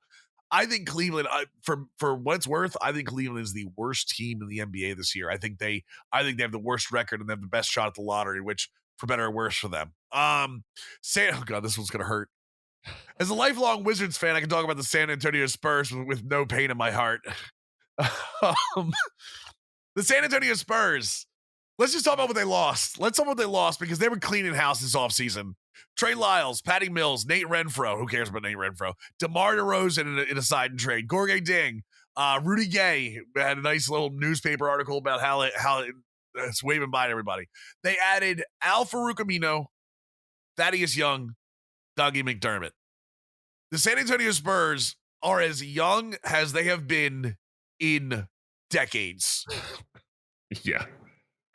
I think Cleveland, for what it's worth, I think Cleveland is the worst team in the NBA this year. I think they have the worst record and they have the best shot at the lottery, which for better or worse for them. Oh God, this one's gonna hurt. As a lifelong Wizards fan, I can talk about the San Antonio Spurs with no pain in my heart. The San Antonio Spurs. Let's just talk about what they lost. Let's talk about what they lost because they were cleaning house this offseason. Trey Lyles, Patty Mills, Nate Renfro. Who cares about Nate Renfro? DeMar DeRozan in a side and trade. Gorgie Ding. Rudy Gay had a nice little newspaper article about how it's waving by everybody. They added Al Farouk Amino, Thaddeus Young, Dougie McDermott. The San Antonio Spurs are as young as they have been in decades. Yeah.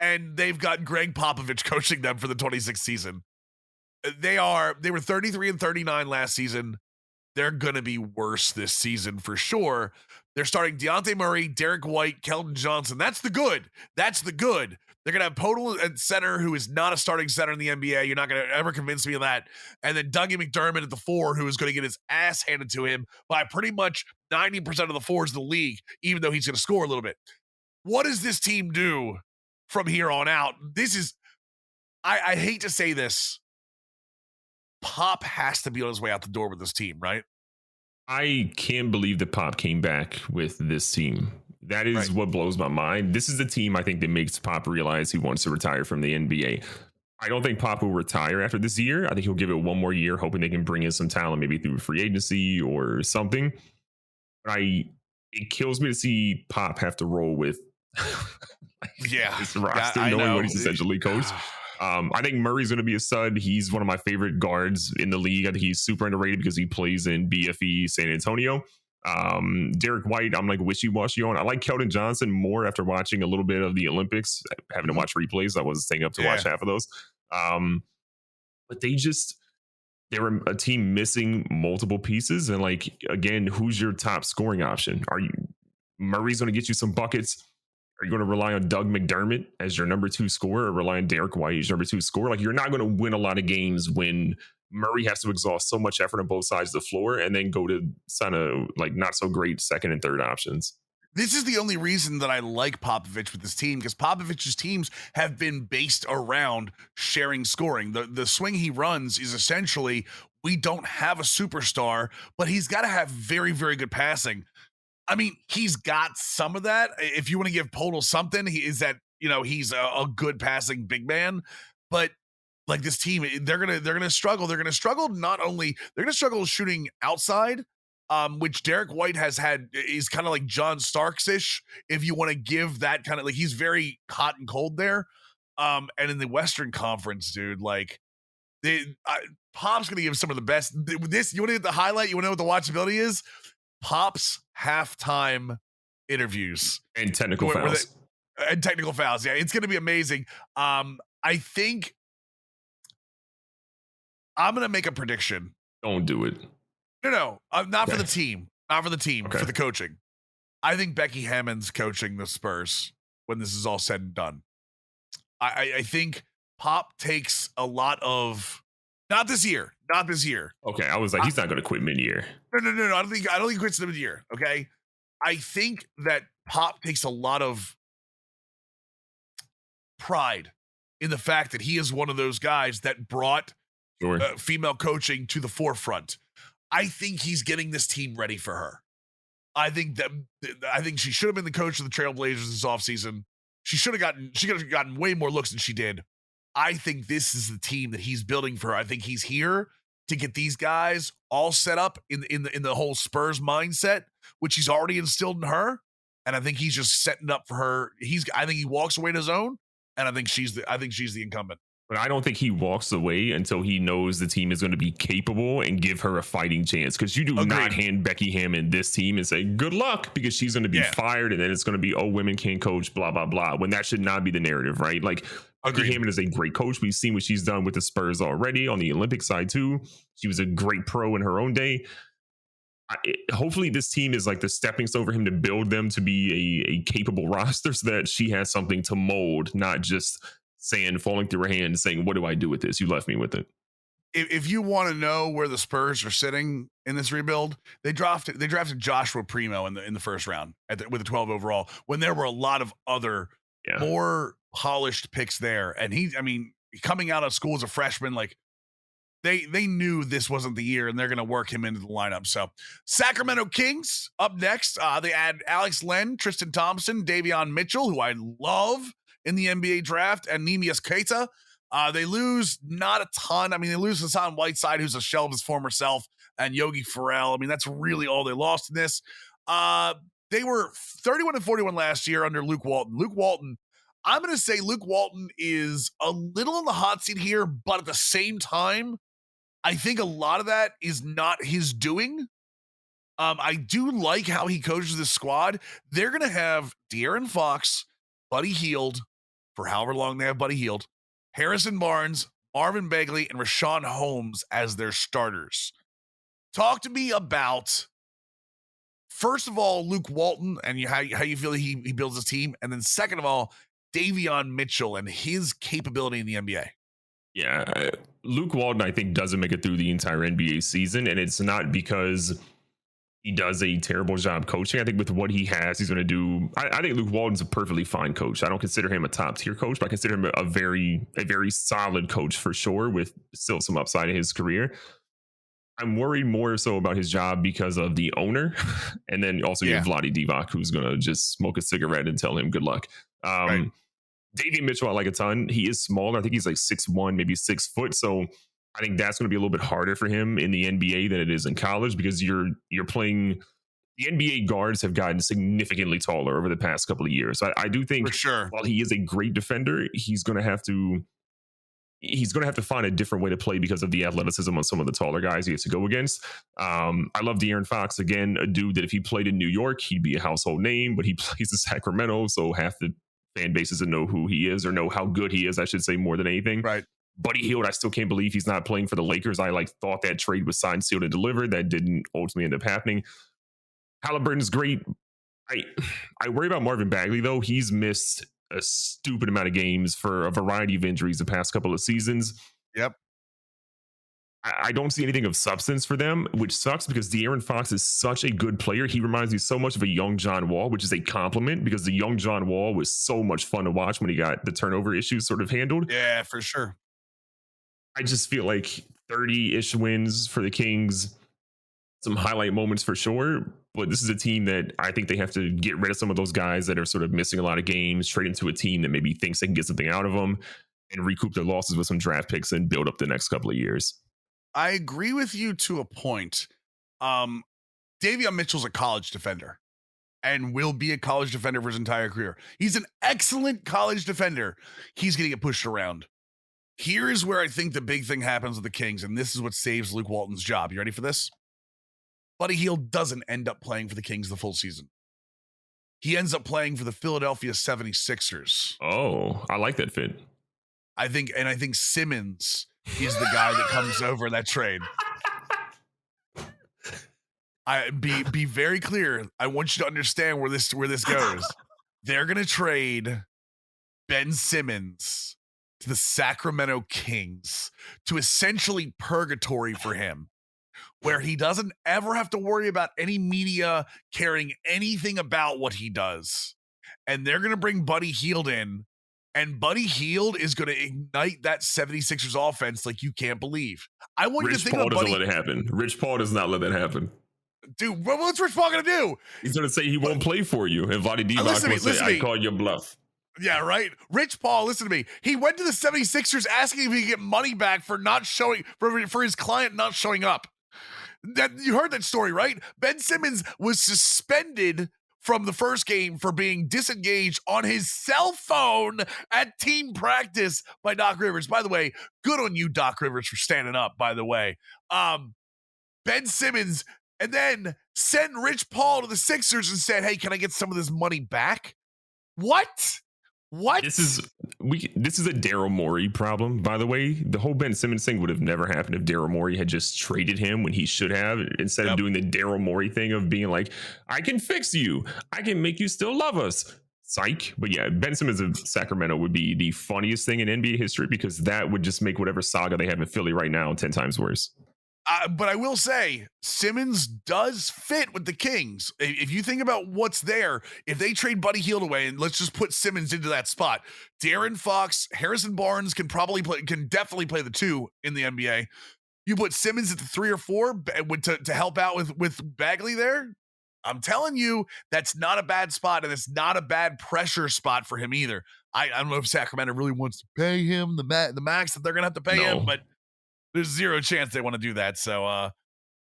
And they've got Greg Popovich coaching them for the 26th season. They were 33 and 39 last season. They're going to be worse this season for sure. They're starting Dejounte Murray, Derrick White, Keldon Johnson. That's the good. They're going to have Podol at center, who is not a starting center in the NBA. You're not going to ever convince me of that. And then Dougie McDermott at the 4, who is going to get his ass handed to him by pretty much 90% of the 4s in the league, even though he's going to score a little bit. What does this team do from here on out? This is, I hate to say this, Pop has to be on his way out the door with this team, right? I can't believe that Pop came back with this team. That is what blows my mind. This is the team I think that makes Pop realize he wants to retire from the NBA. I don't think Pop will retire after this year. I think he'll give it one more year, hoping they can bring in some talent, maybe through free agency or something. But it kills me to see Pop have to roll with this roster, knowing what he's essentially coached. I think Murray's going to be a stud. He's one of my favorite guards in the league. I think he's super underrated because he plays in BFE San Antonio. Derrick White, I'm like wishy-washy on. I like Keldon Johnson more after watching a little bit of the Olympics, having to watch replays. I wasn't staying up to watch half of those. But they were a team missing multiple pieces. And like, again, who's your top scoring option? Murray's going to get you some buckets? Are you going to rely on Doug McDermott as your number 2 scorer or rely on Derrick White as your number 2 scorer? Like, you're not going to win a lot of games when Murray has to exhaust so much effort on both sides of the floor and then go to kind of like not so great second and third options. This is the only reason that I like Popovich with this team, because Popovich's teams have been based around sharing scoring. The swing he runs is essentially, we don't have a superstar, but he's got to have very, very good passing. I mean, he's got some of that. If you want to give Podol something, he's a good passing big man. But like this team, they're gonna struggle. They're gonna struggle shooting outside, which Derrick White is kind of like John Starks-ish. If you want to give that kind of, like, he's very hot and cold there. And in the Western Conference, dude, like Pop's gonna give some of the best. This, you want to get the highlight? You want to know what the watchability is? Pop's halftime interviews and technical fouls. Yeah, it's going to be amazing. I think I'm going to make a prediction. Don't do it. No, not for the team. Not for the team, for the coaching. I think Becky Hammond's coaching the Spurs when this is all said and done. I think Pop takes a lot of, not this year. Okay, I was like, he's not going to quit mid-year. No. I don't think he quits mid-year. Okay, I think that Pop takes a lot of pride in the fact that he is one of those guys that brought female coaching to the forefront. I think he's getting this team ready for her. I think she should have been the coach of the Trailblazers this offseason. She could have gotten way more looks than she did. I think this is the team that he's building for her. I think he's here to get these guys all set up in the whole Spurs mindset, which he's already instilled in her. And I think he's just setting up for her. I think he walks away on his own, and I think she's the incumbent. But I don't think he walks away until he knows the team is going to be capable and give her a fighting chance. Because you do not hand Becky Hammon this team and say, good luck, because she's going to be fired. And then it's going to be, oh, women can't coach, blah, blah, blah. When that should not be the narrative, right? Like, Becky Hammon is a great coach. We've seen what she's done with the Spurs already on the Olympic side, too. She was a great pro in her own day. Hopefully this team is like the stepping stone for him to build them to be a capable roster so that she has something to mold, not just sand falling through her hand saying, what do I do with this? You left me with it. If you want to know where the Spurs are sitting in this rebuild, they drafted Joshua Primo in the first round with a 12 overall, when there were a lot of other more polished picks there. And coming out of school as a freshman, like they knew this wasn't the year, and they're going to work him into the lineup. So Sacramento Kings up next. They add Alex Len, Tristan Thompson, Davion Mitchell, who I love in the NBA draft, and Neemias Queta. They lose not a ton. They lose Hassan Whiteside, who's a shell of his former self, and Yogi Ferrell. That's really all they lost in this. They were 31-41 last year under Luke Walton. Luke Walton, I'm going to say Luke Walton is a little in the hot seat here, but at the same time, I think a lot of that is not his doing. I do like how he coaches this squad. They're going to have Darren Fox, Buddy Hield, for however long they have Buddy Hield, Harrison Barnes, Marvin Bagley, and Rashawn Holmes as their starters. Talk to me about, first of all, Luke Walton and how you feel he builds his team. And then second of all, Davion Mitchell and his capability in the NBA. Yeah, Luke Walton, I think, doesn't make it through the entire NBA season. And it's not because he does a terrible job coaching. I think with what he has, he's going to do. I think Luke Walton's a perfectly fine coach. I don't consider him a top tier coach, but I consider him a very solid coach for sure, with still some upside in his career. I'm worried more so about his job because of the owner. And then also you have Vlade Divac, who's going to just smoke a cigarette and tell him good luck. Right. Davey Mitchell, I like a ton. He is smaller. I think he's like 6'1", maybe 6 foot. So I think that's going to be a little bit harder for him in the NBA than it is in college, because you're playing. The NBA guards have gotten significantly taller over the past couple of years. So I do think, for sure, while he is a great defender, he's going to have to find a different way to play because of the athleticism on some of the taller guys he has to go against. I love Darren Fox, again, a dude that if he played in New York, he'd be a household name, but he plays in Sacramento, so half the fan base doesn't know who he is, or know how good he is, I should say, more than anything. Right. Buddy Hield, I still can't believe he's not playing for the Lakers. I thought that trade was signed, sealed, and delivered. That didn't ultimately end up happening. Halliburton's great. I worry about Marvin Bagley, though. He's missed a stupid amount of games for a variety of injuries the past couple of seasons. Yep. I don't see anything of substance for them, which sucks because De'Aaron Fox is such a good player. He reminds me so much of a young John Wall, which is a compliment, because the young John Wall was so much fun to watch when he got the turnover issues sort of handled. Yeah, for sure. I just feel like 30-ish wins for the Kings, some highlight moments for sure. But this is a team that I think they have to get rid of some of those guys that are sort of missing a lot of games, trade into a team that maybe thinks they can get something out of them, and recoup their losses with some draft picks and build up the next couple of years. I agree with you to a point. Davion Mitchell's a college defender and will be a college defender for his entire career. He's an excellent college defender. He's going to get pushed around. Here is where I think the big thing happens with the Kings, and this is what saves Luke Walton's job. You ready for this? Buddy Hield doesn't end up playing for the Kings the full season. He ends up playing for the Philadelphia 76ers. Oh, I like that fit. I think Simmons is the guy that comes over in that trade. Be very clear. I want you to understand where this goes. They're gonna trade Ben Simmons to the Sacramento Kings to essentially purgatory for him, where he doesn't ever have to worry about any media caring anything about what he does. And they're gonna bring Buddy Hield in. And Buddy Hield is going to ignite that 76ers offense like you can't believe. I want you to think about Buddy. Rich Paul doesn't let it happen. Rich Paul does not let that happen. Dude, what's Rich Paul gonna do? He's gonna say he won't play for you, and Vlade Divac will say, "I call your bluff." Yeah, right. Rich Paul, listen to me. He went to the 76ers asking if he could get money back for not showing for his client not showing up. That you heard that story, right? Ben Simmons was suspended from the first game for being disengaged on his cell phone at team practice by Doc Rivers. By the way, good on you, Doc Rivers, for standing up, by the way. Ben Simmons and then sent Rich Paul to the Sixers and said, "Hey, can I get some of this money back?" What? This is a Daryl Morey problem, by the way. The whole Ben Simmons thing would have never happened if Daryl Morey had just traded him when he should have, instead of doing the Daryl Morey thing of being like, "I can fix you. I can make you still love us." Psych. But yeah, Ben Simmons of Sacramento would be the funniest thing in NBA history, because that would just make whatever saga they have in Philly right now 10 times worse. But I will say, Simmons does fit with the Kings. If you think about what's there, if they trade Buddy Hield away, and let's just put Simmons into that spot, Darren Fox, Harrison Barnes can definitely play the 2 in the NBA. You put Simmons at the 3 or 4 to help out with Bagley there. I'm telling you, that's not a bad spot, and it's not a bad pressure spot for him either. I don't know if Sacramento really wants to pay him the max that they're going to have to pay him, but there's zero chance they want to do that. So,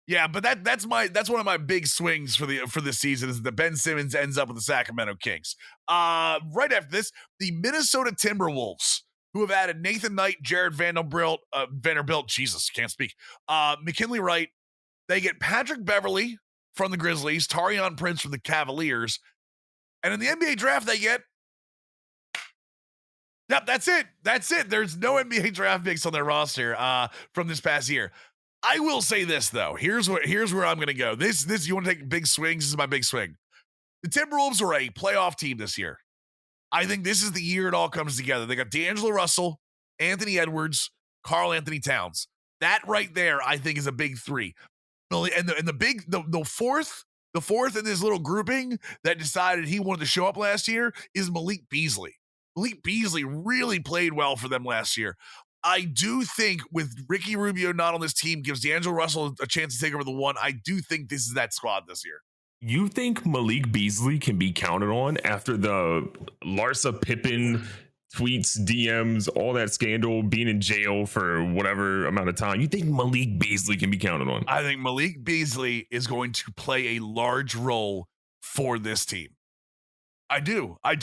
yeah, but that's one of my big swings for this season is that Ben Simmons ends up with the Sacramento Kings. Right after this, the Minnesota Timberwolves, who have added Nathan Knight, Jared Vanderbilt, Jesus, can't speak. McKinley Wright. They get Patrick Beverley from the Grizzlies, Taurean Prince from the Cavaliers, and in the NBA draft they get. Yep, that's it. That's it. There's no NBA draft picks on their roster from this past year. I will say this though. Here's where I'm gonna go. This you want to take big swings? This is my big swing. The Timberwolves are a playoff team this year. I think this is the year it all comes together. They got D'Angelo Russell, Anthony Edwards, Karl Anthony Towns. That right there, I think, is a big 3. And the fourth in this little grouping that decided he wanted to show up last year is Malik Beasley. Malik Beasley really played well for them last year. I do think with Ricky Rubio not on this team gives D'Angelo Russell a chance to take over the 1. I do think this is that squad this year. You think Malik Beasley can be counted on after the Larsa Pippen tweets, DMs, all that scandal, being in jail for whatever amount of time? You think Malik Beasley can be counted on? I think Malik Beasley is going to play a large role for this team. I do. I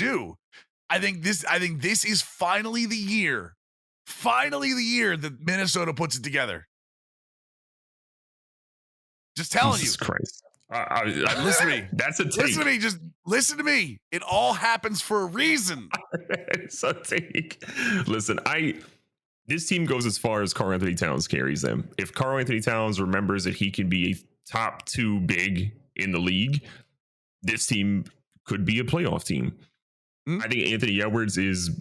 think this is finally the year that Minnesota puts it together. Just telling Jesus you. Christ. Listen to me. That's a take. Listen to me. Just listen to me. It all happens for a reason. It's a take. Listen, this team goes as far as Karl Anthony Towns carries them. If Karl Anthony Towns remembers that he can be a top 2 big in the league, this team could be a playoff team. I think Anthony Edwards is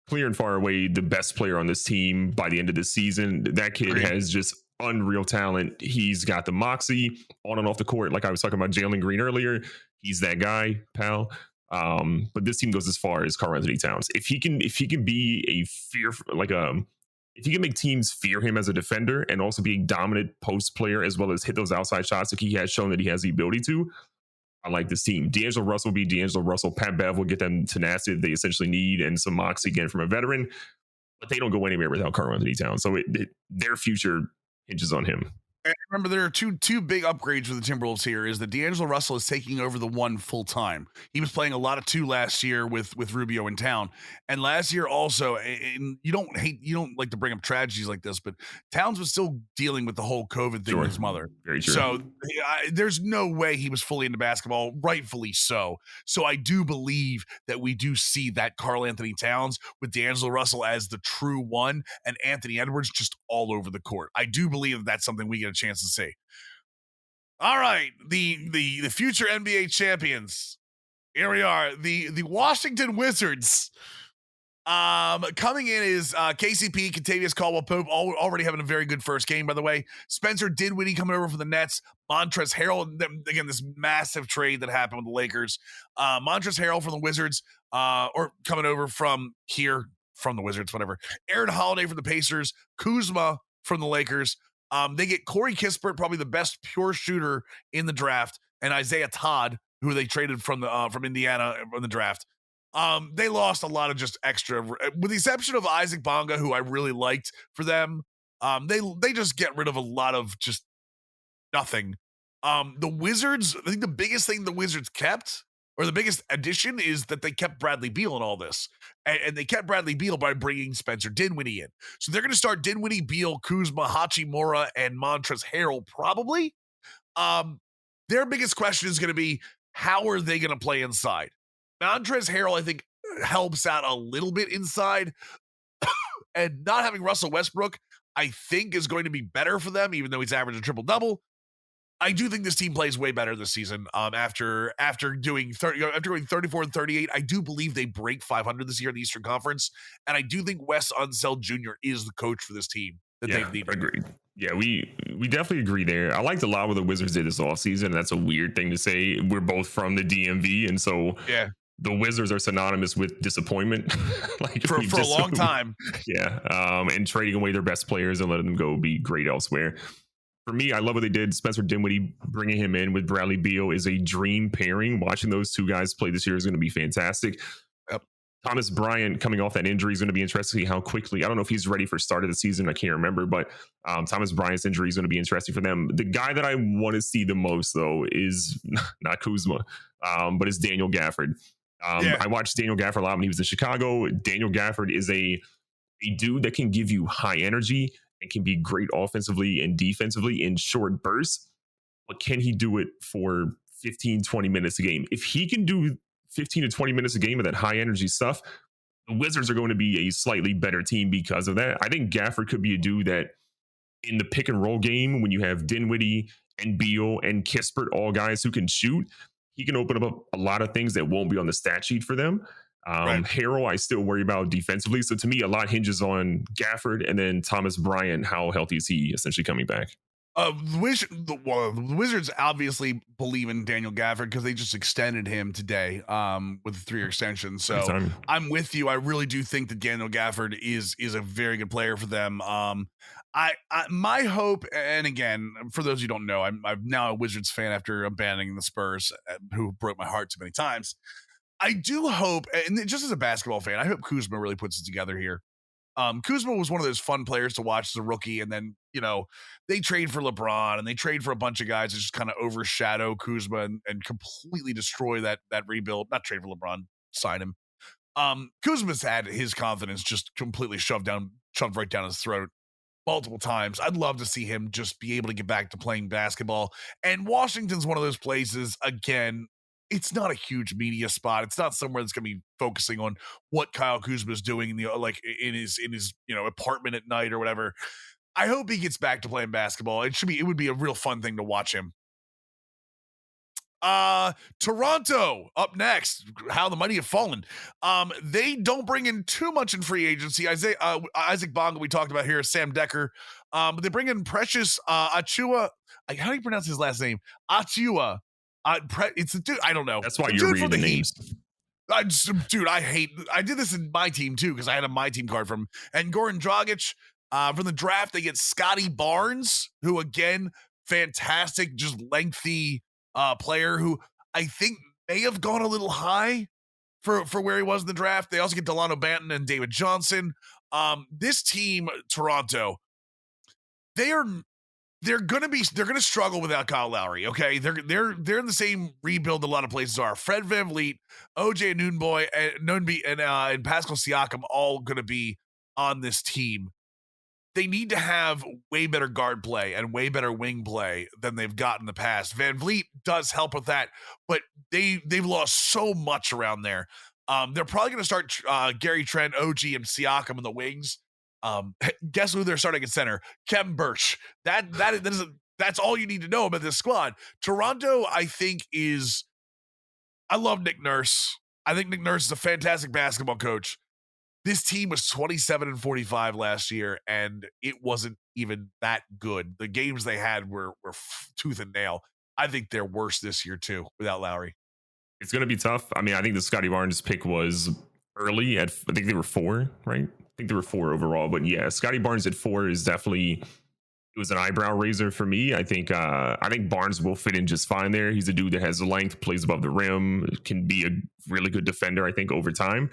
clear and far away the best player on this team by the end of the season. That kid has just unreal talent. He's got the moxie on and off the court. Like I was talking about Jalen Green earlier, he's that guy, pal. But this team goes as far as Karl Anthony Towns. If he can be a if he can make teams fear him as a defender and also be a dominant post player as well as hit those outside shots like he has shown that he has the ability to, I like this team. D'Angelo Russell will be D'Angelo Russell. Pat Bev will get them tenacity they essentially need and some moxie again from a veteran. But they don't go anywhere without Karl Anthony Towns. So their future hinges on him. And remember, there are two big upgrades for the Timberwolves here. Is that D'Angelo Russell is taking over the 1 full time. He was playing a lot of 2 last year with Rubio in town, and last year also. And you don't like to bring up tragedies like this, but Towns was still dealing with the whole COVID thing with his mother. Very true. So there's no way he was fully into basketball, rightfully so. So I do believe that we do see that Karl Anthony Towns with D'Angelo Russell as the true 1 and Anthony Edwards just all over the court. I do believe that that's something we get a chance to see. All right, the future NBA champions. Here we are, the Washington Wizards. Coming in is KCP, Kentavious Caldwell-Pope, already having a very good first game, by the way. Spencer Dinwiddie coming over from the Nets. Montrezl Harrell, again, this massive trade that happened with the Lakers. Montrezl Harrell from the Wizards, or coming over from the Wizards, whatever. Aaron Holiday from the Pacers. Kuzma from the Lakers. They get Corey Kispert, probably the best pure shooter in the draft, and Isaiah Todd, who they traded from Indiana in the draft. They lost a lot of just extra, with the exception of Isaac Bonga, who I really liked for them. They just get rid of a lot of just nothing. The Wizards, I think the biggest thing the Wizards kept, or the biggest addition, is that they kept Bradley Beal in all this. And they kept Bradley Beal by bringing Spencer Dinwiddie in. So they're going to start Dinwiddie, Beal, Kuzma, Hachimura, and Montrezl Harrell probably. Their biggest question is going to be, how are they going to play inside? Montrezl Harrell, I think, helps out a little bit inside. And not having Russell Westbrook, I think, is going to be better for them, even though he's averaging a triple-double. I do think this team plays way better this season. After going 34-38, I do believe they break 500 this year in the Eastern Conference, and I do think Wes Unseld Jr. is the coach for this team that they've needed. Agreed. Yeah, we definitely agree there. I liked a lot what the Wizards did this offseason. That's a weird thing to say. We're both from the DMV, and so the Wizards are synonymous with disappointment. Like for a long time. Yeah, and trading away their best players and letting them go be great elsewhere. For me, I love what they did. Spencer Dinwiddie, bringing him in with Bradley Beal is a dream pairing. Watching those two guys play this year is going to be fantastic. Yep. Thomas Bryant, coming off that injury, is going to be interesting to see how quickly. I don't know if he's ready for start of the season. I can't remember, but Thomas Bryant's injury is going to be interesting for them. The guy that I want to see the most, though, is not Kuzma, but it's Daniel Gafford. I watched Daniel Gafford a lot when he was in Chicago. Daniel Gafford is a dude that can give you high energy and can be great offensively and defensively in short bursts. But can he do it for 15, 20 minutes a game? If he can do 15 to 20 minutes a game of that high energy stuff, the Wizards are going to be a slightly better team because of that. I think Gafford could be a dude that in the pick and roll game, when you have Dinwiddie and Beal and Kispert, all guys who can shoot, he can open up a lot of things that won't be on the stat sheet for them. Harrell, I still worry about defensively. So to me, a lot hinges on Gafford, and then Thomas Bryant. How healthy is he essentially coming back? The Wizards obviously believe in Daniel Gafford because they just extended him today with a 3-year extension. So I'm with you. I really do think that Daniel Gafford is a very good player for them. My hope, and again, for those who don't know, I'm now a Wizards fan after abandoning the Spurs, who broke my heart too many times. I do hope, and just as a basketball fan, I hope Kuzma really puts it together here. Kuzma was one of those fun players to watch as a rookie, and then, they trade for LeBron and they trade for a bunch of guys that just kind of overshadow Kuzma and completely destroy that rebuild. Not trade for LeBron, sign him. Kuzma's had his confidence just completely shoved right down his throat multiple times. I'd love to see him just be able to get back to playing basketball. And Washington's one of those places, again, it's not a huge media spot. It's not somewhere that's going to be focusing on what Kyle Kuzma is doing in his apartment at night or whatever. I hope he gets back to playing basketball. It would be a real fun thing to watch him. Toronto up next. How the mighty have fallen. They don't bring in too much in free agency. Isaac Bonga, we talked about here, Sam Decker. But they bring in Precious Achua. How do you pronounce his last name? Achua. It's a dude. I don't know. That's why you're reading the names. I did this in my team too because I had a my team card from. And Goran Dragic from the draft. They get Scotty Barnes, who again, fantastic, just lengthy player who I think may have gone a little high for where he was in the draft. They also get Delano Banton and David Johnson. This team, Toronto, they're gonna struggle without Kyle Lowry. Okay, they're in the same rebuild a lot of places are. Fred VanVleet, OJ Anunoby, and Pascal Siakam all gonna be on this team. They need to have way better guard play and way better wing play than they've got in the past. VanVleet does help with that, but they've lost so much around there. They're probably going to start Gary Trent, OG, and Siakam in the wings. Guess who they're starting at center? Kevin Birch. That's all you need to know about this squad. Toronto, I think, I love Nick Nurse. I think Nick Nurse is a fantastic basketball coach. This team was 27-45 last year, and it wasn't even that good. The games they had were tooth and nail. I think they're worse this year, too, without Lowry. It's going to be tough. I mean, I think the Scotty Barnes pick was early. I think they were 4, right? I think they were 4 overall. But yeah, Scotty Barnes at 4 is definitely it was an eyebrow raiser for me. I think Barnes will fit in just fine there. He's a dude that has length, plays above the rim, can be a really good defender, I think, over time.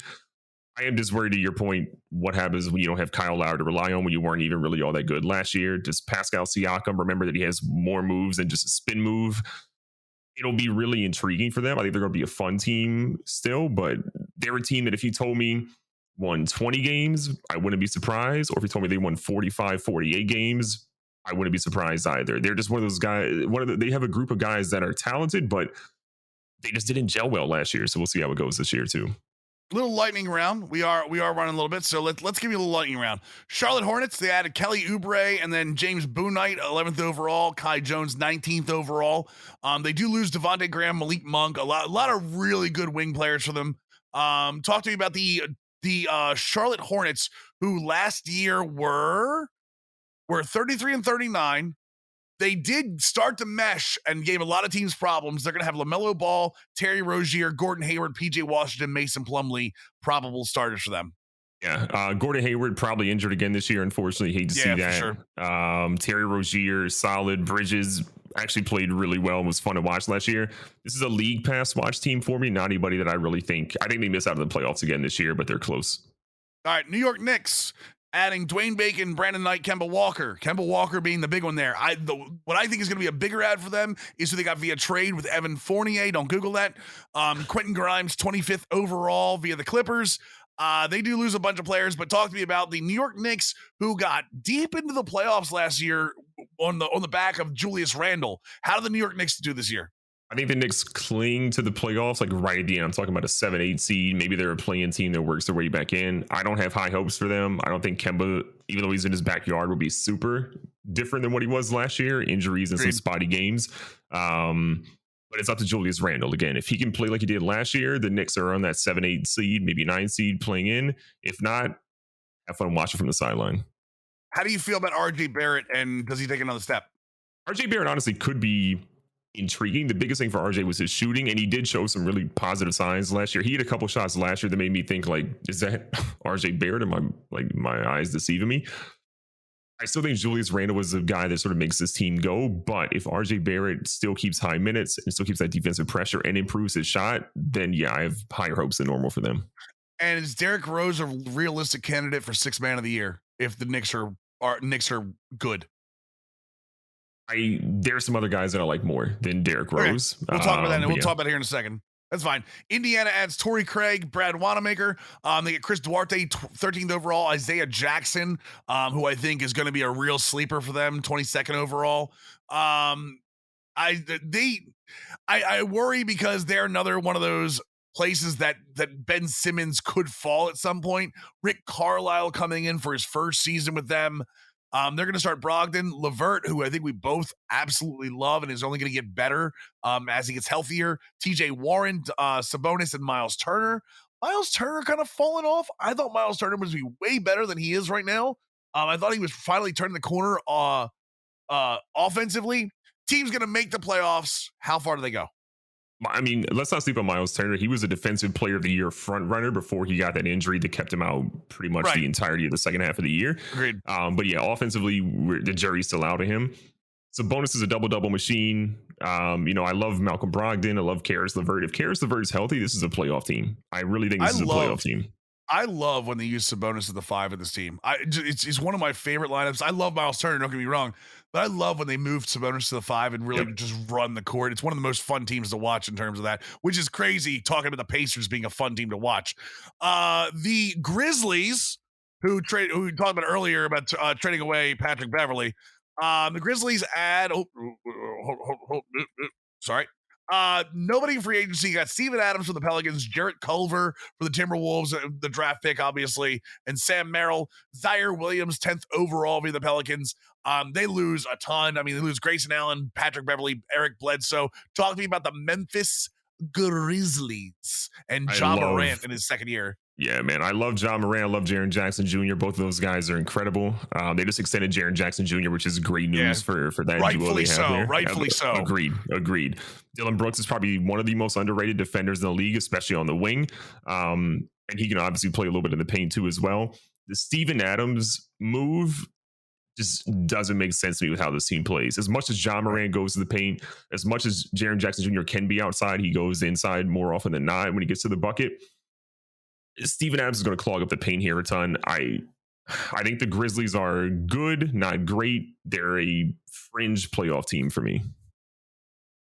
I am just worried, to your point, what happens when you don't have Kyle Lowry to rely on, when you weren't even really all that good last year. Just Pascal Siakam, remember that he has more moves than just a spin move. It'll be really intriguing for them. I think they're going to be a fun team still, but they're a team that if you told me won 20 games, I wouldn't be surprised. Or if you told me they won 45, 48 games, I wouldn't be surprised either. They're just one of those guys. They have a group of guys that are talented, but they just didn't gel well last year. So we'll see how it goes this year too. Little lightning round. We are running a little bit, so let's give you a little lightning round. Charlotte Hornets, they added Kelly Oubre and then James Bouknight, 11th overall, Kai Jones, 19th overall. They do lose Devontae Graham, Malik Monk, a lot of really good wing players for them. Talk to me about the Charlotte Hornets, who last year were 33 and 39. They did start to mesh and gave a lot of teams problems. They're going to have LaMelo Ball, Terry Rozier, Gordon Hayward, PJ Washington, Mason Plumlee, probable starters for them. Yeah, Gordon Hayward probably injured again this year. Unfortunately, hate to see that. Sure. Terry Rozier, solid. Bridges actually played really well and was fun to watch last year. This is a league pass watch team for me. Not anybody that I really think. I think they miss out of the playoffs again this year, but they're close. All right, New York Knicks. Adding Dwayne Bacon, Brandon Knight, Kemba Walker. Kemba Walker being the big one there. What I think is going to be a bigger ad for them is who they got via trade with Evan Fournier. Don't Google that. Quentin Grimes, 25th overall via the Clippers. They do lose a bunch of players, but talk to me about the New York Knicks, who got deep into the playoffs last year on the back of Julius Randle. How do the New York Knicks do this year? I think the Knicks cling to the playoffs like right at the end. I'm talking about a 7-8 seed. Maybe they're a play-in team that works their way back in. I don't have high hopes for them. I don't think Kemba, even though he's in his backyard, will be super different than what he was last year. Injuries and some spotty games. But it's up to Julius Randle. Again, if he can play like he did last year, the Knicks are on that 7-8 seed, maybe 9 seed playing in. If not, have fun watching from the sideline. How do you feel about RJ Barrett, and does he take another step? RJ Barrett honestly could be intriguing. The biggest thing for RJ was his shooting, and he did show some really positive signs last year. He had a couple shots last year that made me think, like, is that RJ Barrett? Am my eyes deceiving me? I still think Julius Randle was the guy that sort of makes this team go, but if RJ Barrett still keeps high minutes and still keeps that defensive pressure and improves his shot, then yeah, I have higher hopes than normal for them. And is Derrick Rose a realistic candidate for 6th man of the year if the Knicks are good? There's some other guys that I like more than Derrick Rose. Okay. We'll talk about that. We'll talk about it here in a second. That's fine. Indiana adds Torrey Craig, Brad Wanamaker. They get Chris Duarte, 13th overall. Isaiah Jackson, who I think is going to be a real sleeper for them, 22nd overall. I worry because they're another one of those places that Ben Simmons could fall at some point. Rick Carlisle coming in for his first season with them. They're going to start Brogdon, LeVert, who I think we both absolutely love and is only going to get better as he gets healthier. TJ Warren, Sabonis, and Miles Turner. Miles Turner kind of fallen off. I thought Miles Turner was be way better than he is right now. I thought he was finally turning the corner offensively. Team's going to make the playoffs. How far do they go? I mean, let's not sleep on Miles Turner. He was a defensive player of the year front runner before he got that injury that kept him out pretty much the entirety of the second half of the year. Agreed. But yeah, offensively, the jury's still out of him. Sabonis is a double-double machine. I love Malcolm Brogdon. I love Karis LeVert. If Karis LeVert is healthy, this is a playoff team. I really think this is a playoff team. I love when they use Sabonis at the 5 of this team. It's one of my favorite lineups. I love Miles Turner, don't get me wrong, but I love when they move Sabonis to the 5 and really just run the court. It's one of the most fun teams to watch in terms of that, which is crazy, talking about the Pacers being a fun team to watch. The Grizzlies, who talked about earlier about trading away Patrick Beverley. The Grizzlies add nobody in free agency. Got Steven Adams for the Pelicans, Jarrett Culver for the Timberwolves, the draft pick, obviously, and Sam Merrill, Zaire Williams, 10th overall via the Pelicans. They lose a ton. I mean, they lose Grayson Allen, Patrick Beverley, Eric Bledsoe. Talk to me about the Memphis Grizzlies and Ja Morant in his second year. Yeah, man, I love Ja Morant. I love Jaren Jackson Jr. Both of those guys are incredible. They just extended Jaren Jackson Jr., which is great news for that duo they have there. Rightfully so. Agreed. Dylan Brooks is probably one of the most underrated defenders in the league, especially on the wing. And he can obviously play a little bit in the paint too as well. The Steven Adams move just doesn't make sense to me with how this team plays. As much as John Moran goes to the paint, as much as Jaren Jackson Jr. can be outside, he goes inside more often than not when he gets to the bucket. Steven Adams is going to clog up the paint here a ton. I think the Grizzlies are good, not great. They're a fringe playoff team for me.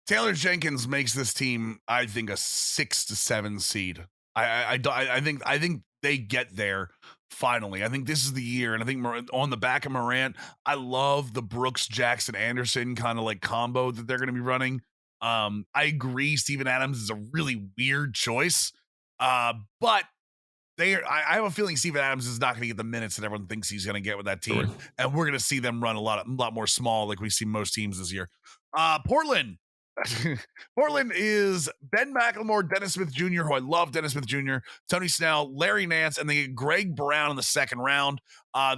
Taylor Jenkins makes this team, I think, a 6 to 7 seed. I think they get there finally. I think this is the year, and I think on the back of Morant, I love the Brooks, Jackson, Anderson kind of like combo that they're going to be running. I agree, Steven Adams is a really weird choice, but I have a feeling Steven Adams is not going to get the minutes that everyone thinks he's going to get with that team, and we're going to see them run a lot more small, like we see most teams this year. Portland. Portland is Ben McLemore, Dennis Smith Jr., who I love, Dennis Smith Jr., Tony Snell, Larry Nance, and they get Greg Brown in the second round.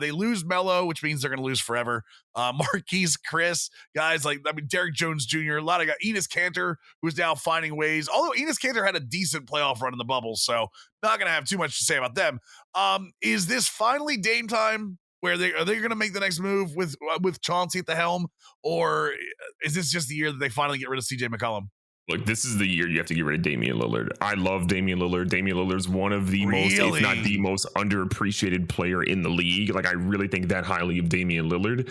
They lose Melo, which means they're going to lose forever. Marquise Chris, guys like, Derrick Jones Jr., a lot of guys. Enes Kanter, who's now finding ways. Although Enes Kanter had a decent playoff run in the bubble, so not going to have too much to say about them. Is this finally Dame time? Where are they going to make the next move with Chauncey at the helm, or is this just the year that they finally get rid of CJ McCollum? Look, this is the year you have to get rid of Damian Lillard. I love Damian Lillard. Damian Lillard's one of the most, if not the most, underappreciated player in the league. Like, I really think that highly of Damian Lillard.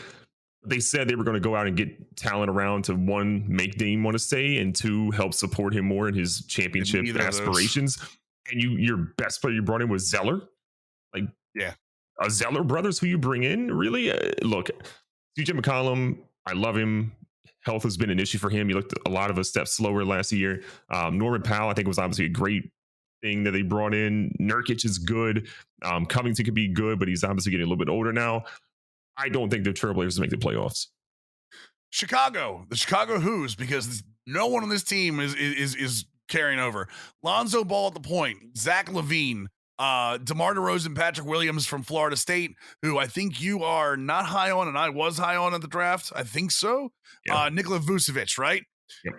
They said they were going to go out and get talent around to, one, make Dame want to stay, and two, help support him more in his championship aspirations. And your best player you brought in was Zeller. Like, yeah. Zeller brothers who you bring in, really? Look, CJ McCollum, I love him. Health has been an issue for him. He looked a lot of a step slower last year. Norman Powell, I think, was obviously a great thing that they brought in. Nurkic is good. Covington could be good, but he's obviously getting a little bit older now. I don't think the Trailblazers make the playoffs. Chicago, the Chicago Who's, because no one on this team is carrying over. Lonzo Ball at the point, Zach LaVine, DeMar DeRozan, Patrick Williams from Florida State, who I think you are not high on, and I was high on at the draft. I think so. Yeah. Nikola Vucevic, right? Yep.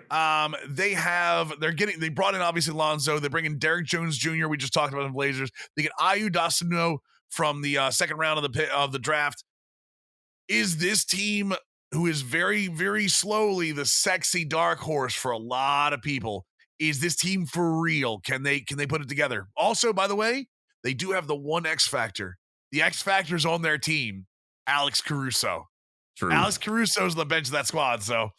They brought in obviously Lonzo. They bring in Derrick Jones Jr. We just talked about the Blazers. They get Ayu Dosunmu from the second round of the draft. Is this team, who is very, very slowly the sexy dark horse for a lot of people, is this team for real? Can they put it together? Also, by the way, they do have the one X factor. The X factor is on their team, Alex Caruso. True. Alex Caruso's on the bench of that squad, so.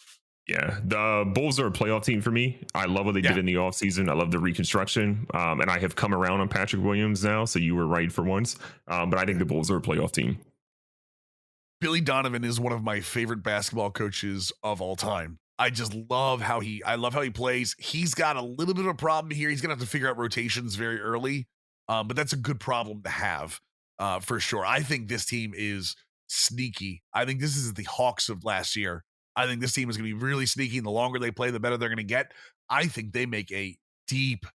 Yeah, the Bulls are a playoff team for me. I love what they did in the offseason. I love the reconstruction, and I have come around on Patrick Williams now, so you were right for once. But I think the Bulls are a playoff team. Billy Donovan is one of my favorite basketball coaches of all time. I just love how he plays. He's got a little bit of a problem here. He's going to have to figure out rotations very early, but that's a good problem to have for sure. I think this team is sneaky. I think this is the Hawks of last year. I think this team is going to be really sneaky, and the longer they play, the better they're going to get. I think they make a deep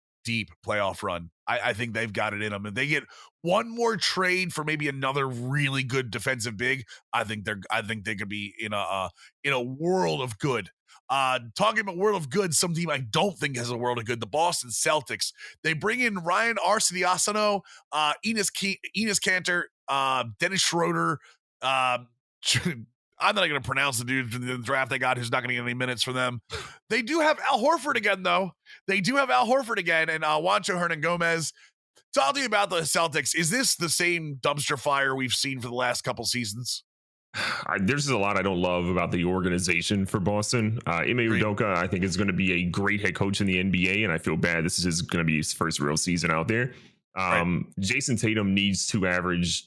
playoff run. I think they've got it in them. And they get one more trade for maybe another really good defensive big. I think they could be in a world of good. Talking about world of good, some team I don't think has a world of good, the Boston Celtics. They bring in Ryan Arcidiacono, Enes Kanter, Dennis Schroeder. I'm not going to pronounce the dude from the draft they got who's not going to get any minutes for them. They do have Al Horford again, though. And Juancho Hernan-Gomez. Talk to me about the Celtics. Is this the same dumpster fire we've seen for the last couple seasons? There's a lot I don't love about the organization for Boston. Ime Udoka, I think, is going to be a great head coach in the NBA, and I feel bad. This is going to be his first real season out there. Jason Tatum needs to average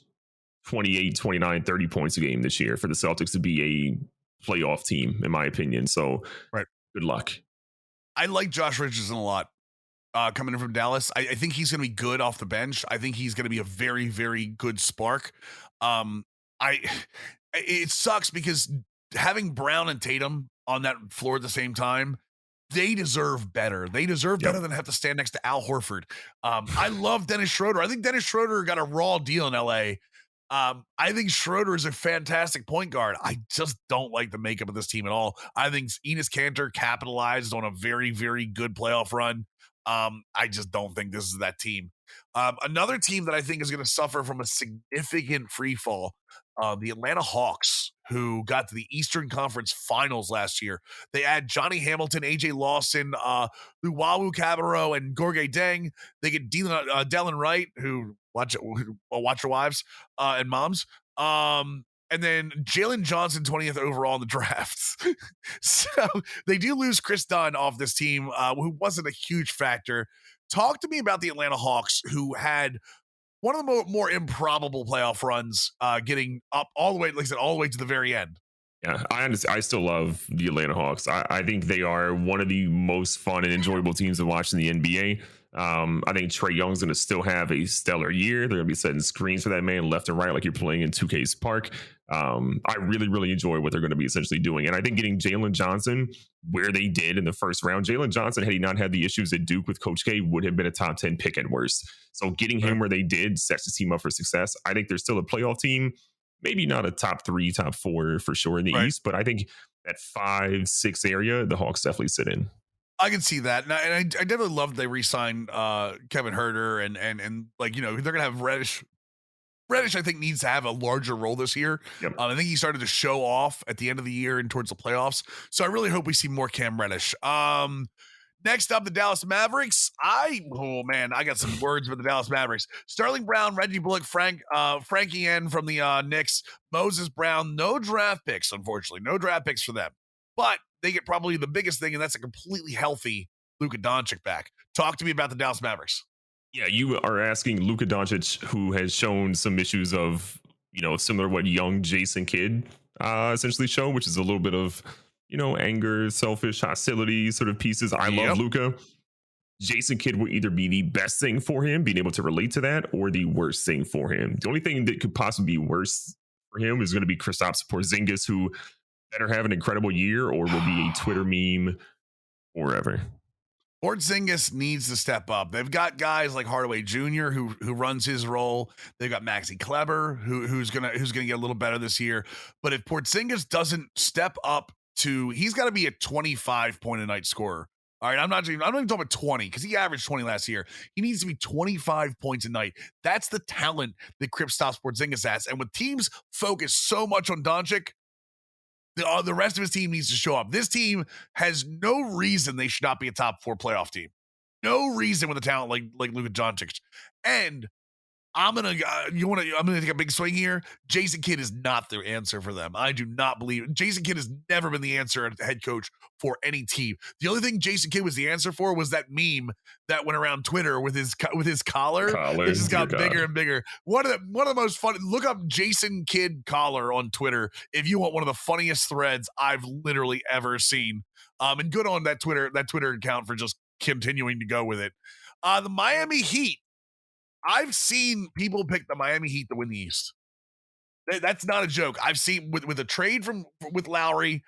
28, 29, 30 points a game this year for the Celtics to be a playoff team, in my opinion. So good luck. I like Josh Richardson a lot coming in from Dallas. I think he's going to be good off the bench. I think he's going to be a very, very good spark. It sucks because having Brown and Tatum on that floor at the same time, they deserve better. They deserve better than have to stand next to Al Horford. I love Dennis Schroeder. I think Dennis Schroeder got a raw deal in LA. I think Schroeder is a fantastic point guard. I just don't like the makeup of this team at all. I think Enes Kanter capitalized on a very, very good playoff run. I just don't think this is that team. Another team that I think is going to suffer from a significant free fall, the Atlanta Hawks, who got to the Eastern Conference Finals last year. They add Johnny Hamilton, AJ Lawson, Luwawu Cabarro, and Gorgie Deng. They get Delon Wright, who watch your wives and moms. And then Jalen Johnson, 20th overall in the drafts. So they do lose Chris Dunn off this team, who wasn't a huge factor. Talk to me about the Atlanta Hawks, who had one of the more improbable playoff runs, getting up all the way, like I said, all the way to the very end. Yeah, I understand. I still love the Atlanta Hawks. I think they are one of the most fun and enjoyable teams to watch in the NBA. I think Trae Young's going to still have a stellar year. They're going to be setting screens for that man left and right, like you're playing in 2K's Park. I really, really enjoy what they're going to be essentially doing. And I think getting Jalen Johnson where they did in the first round, Jalen Johnson, had he not had the issues at Duke with Coach K, would have been a top 10 pick at worst. So getting him where they did sets the team up for success. I think they're still a playoff team. Maybe not a top 3, top 4 for sure in the East, but I think that 5, 6 area, the Hawks definitely sit in. I can see that. And I definitely love they re-signed Kevin Huerter and like, you know, they're going to have Reddish. Reddish, I think, needs to have a larger role this year. Yep. I think he started to show off at the end of the year and towards the playoffs. So I really hope we see more Cam Reddish. Next up, the Dallas Mavericks. I got some words for the Dallas Mavericks. Sterling Brown, Reggie Bullock, Frankie N from the Knicks, Moses Brown. No draft picks, unfortunately. No draft picks for them. But they get probably the biggest thing, and that's a completely healthy Luka Doncic back. Talk to me about the Dallas Mavericks. Yeah, you are asking Luka Doncic, who has shown some issues of, you know, similar to what young Jason Kidd essentially show, which is a little bit of, you know, anger, selfish, hostility sort of pieces. I love Luka. Jason Kidd will either be the best thing for him, being able to relate to that, or the worst thing for him. The only thing that could possibly be worse for him is going to be Kristaps Porzingis, who better have an incredible year or will be a Twitter meme forever. Porzingis needs to step up. They've got guys like Hardaway Jr. who runs his role. They've got Maxi Kleber who's gonna get a little better this year. But if Porzingis doesn't step up he's got to be a 25 point a night scorer. All right, I'm not even talking about 20 because he averaged 20 last year. He needs to be 25 points a night. That's the talent that Kristaps Porzingis has. And with teams focus so much on Doncic, the rest of his team needs to show up. This team has no reason they should not be a top 4 playoff team. No reason with a talent like Luka Doncic. And I'm gonna take a big swing here. Jason Kidd is not the answer for them. I do not believe Jason Kidd has never been the answer as head coach for any team. The only thing Jason Kidd was the answer for was that meme that went around Twitter with his collar. It just got bigger and bigger. One of the most fun. Look up Jason Kidd collar on Twitter if you want one of the funniest threads I've literally ever seen. And good on that Twitter account for just continuing to go with it. The Miami Heat. I've seen people pick the Miami Heat to win the East. That's not a joke. I've seen with a trade with Lowry,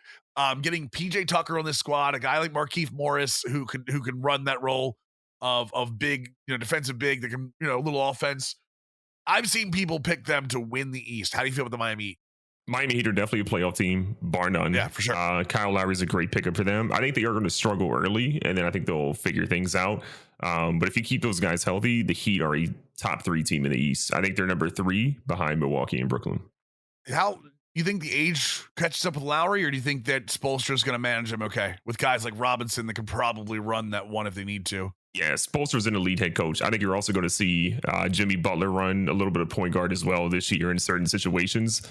getting PJ Tucker on this squad, a guy like Markieff Morris who can run that role of big, you know, defensive big that can, you know, a little offense. I've seen people pick them to win the East. How do you feel about the Miami Heat? Miami Heat are definitely a playoff team, bar none. Yeah, for sure. Kyle Lowry is a great pickup for them. I think they are going to struggle early, and then I think they'll figure things out. But if you keep those guys healthy, the Heat are a top 3 team in the East. I think they're number 3 behind Milwaukee and Brooklyn. How you think the age catches up with Lowry, or do you think that Spoelstra is going to manage him okay with guys like Robinson that can probably run that one if they need to? Yeah, Spoelstra's an elite head coach. I think you're also going to see Jimmy Butler run a little bit of point guard as well this year in certain situations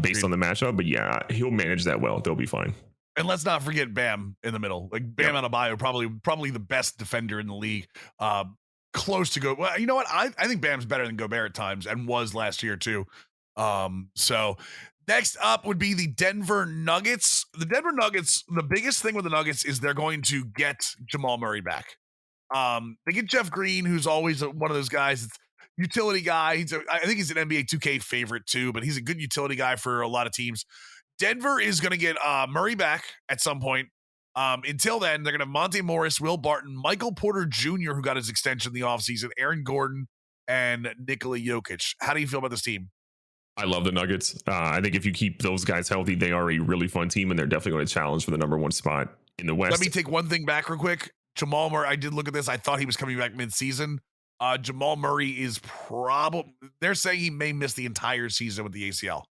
based on the matchup. But yeah, he'll manage that well. They'll be fine. And let's not forget Bam in the middle. Like Bam Adebayo, probably the best defender in the league. Close to go. Well, you know what? I think Bam's better than Gobert at times and was last year too. So next up would be the Denver Nuggets. The Denver Nuggets, the biggest thing with the Nuggets is they're going to get Jamal Murray back. They get Jeff Green, who's always one of those guys. It's utility guy. I think he's an NBA 2K favorite too, but he's a good utility guy for a lot of teams. Denver is going to get Murray back at some point. Until then, they're going to have Monte Morris, Will Barton, Michael Porter Jr., who got his extension in the offseason, Aaron Gordon, and Nikola Jokic. How do you feel about this team? I love the Nuggets. I think if you keep those guys healthy, they are a really fun team, and they're definitely going to challenge for the number one spot in the West. Let me take one thing back real quick. Jamal Murray, I did look at this. I thought he was coming back mid-season. Jamal Murray is probably, they're saying he may miss the entire season with the ACL.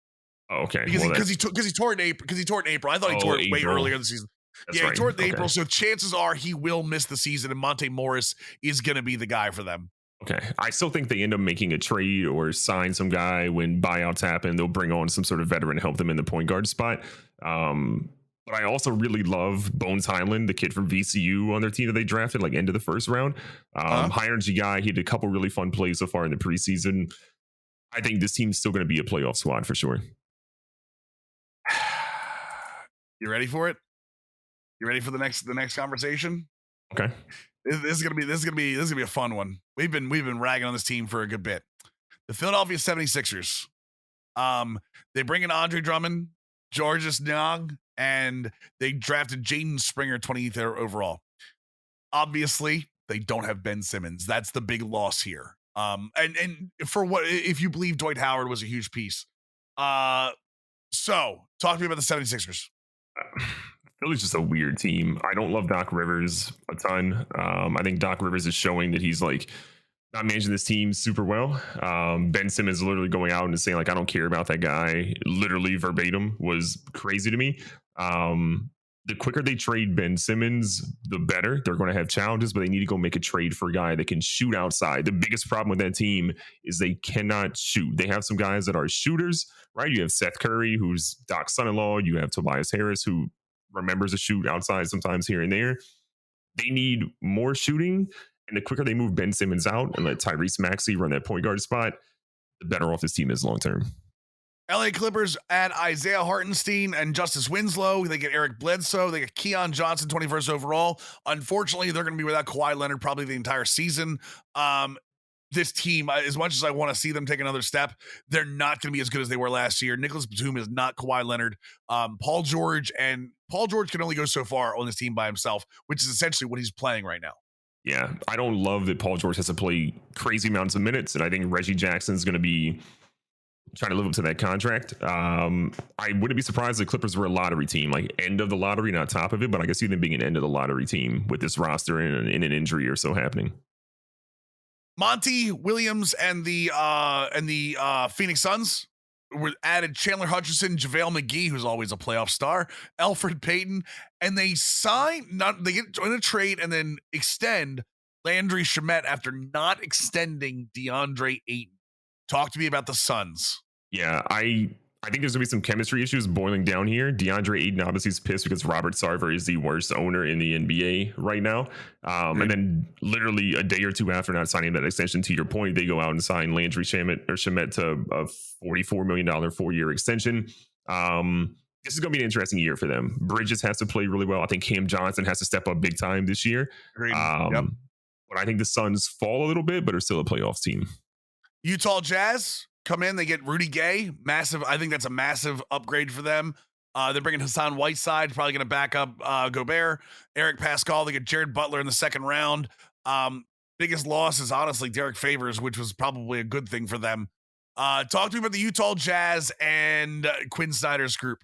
Oh, okay. Because he tore it in April. I thought he tore it way earlier in the season. He tore it in April. So chances are he will miss the season, and Monte Morris is going to be the guy for them. Okay. I still think they end up making a trade or sign some guy when buyouts happen. They'll bring on some sort of veteran to help them in the point guard spot. But I also really love Bones Highland, the kid from VCU on their team that they drafted like end of the first round. High energy guy. He had a couple really fun plays so far in the preseason. I think this team's still going to be a playoff squad for sure. You ready for it? You ready for the next conversation? Okay. This is gonna be a fun one. We've been ragging on this team for a good bit. The Philadelphia 76ers. They bring in Andre Drummond, Georges Niang, and they drafted Jaden Springer 20th overall. Obviously, they don't have Ben Simmons. That's the big loss here. And for what if you believe Dwight Howard was a huge piece. So talk to me about the 76ers. Philly's just a weird team. I don't love Doc Rivers a ton. I think Doc Rivers is showing that he's like not managing this team super well. Ben Simmons literally going out and saying like, I don't care about that guy. Literally verbatim was crazy to me. The quicker they trade Ben Simmons, the better. They're going to have challenges, but they need to go make a trade for a guy that can shoot outside. The biggest problem with that team is they cannot shoot. They have some guys that are shooters, right? You have Seth Curry, who's Doc's son-in-law. You have Tobias Harris, who remembers to shoot outside sometimes here and there. They need more shooting, and the quicker they move Ben Simmons out and let Tyrese Maxey run that point guard spot, the better off this team is long term. LA Clippers add Isaiah Hartenstein and Justice Winslow. They get Eric Bledsoe. They get Keon Johnson, 21st overall. Unfortunately, they're going to be without Kawhi Leonard probably the entire season. This team, as much as I want to see them take another step, they're not going to be as good as they were last year. Nicholas Batum is not Kawhi Leonard. Paul George can only go so far on this team by himself, which is essentially what he's playing right now. Yeah, I don't love that Paul George has to play crazy amounts of minutes, and I think Reggie Jackson's going to be trying to live up to that contract. I wouldn't be surprised if the Clippers were a lottery team, like end of the lottery, not top of it, but I can see them being an end of the lottery team with this roster and an injury or so happening. Monty Williams and the Phoenix Suns were added Chandler Hutchison, JaVale McGee, who's always a playoff star, Elfrid Payton, and they get in a trade and then extend Landry Shamet after not extending DeAndre Ayton. Talk to me about the Suns. Yeah, I think there's going to be some chemistry issues boiling down here. DeAndre Ayton obviously is pissed because Robert Sarver is the worst owner in the NBA right now. And then literally a day or two after not signing that extension, to your point, they go out and sign Landry Shamet to a $44 million 4-year extension. This is going to be an interesting year for them. Bridges has to play really well. I think Cam Johnson has to step up big time this year. But I think the Suns fall a little bit, but are still a playoffs team. Utah Jazz come in, they get Rudy Gay, massive. I think that's a massive upgrade for them. They're bringing Hassan Whiteside, probably going to back up Gobert. Eric Pascal, they get Jared Butler in the second round. Biggest loss is honestly Derek Favors, which was probably a good thing for them. Talk to me about the Utah Jazz and Quinn Snyder's group.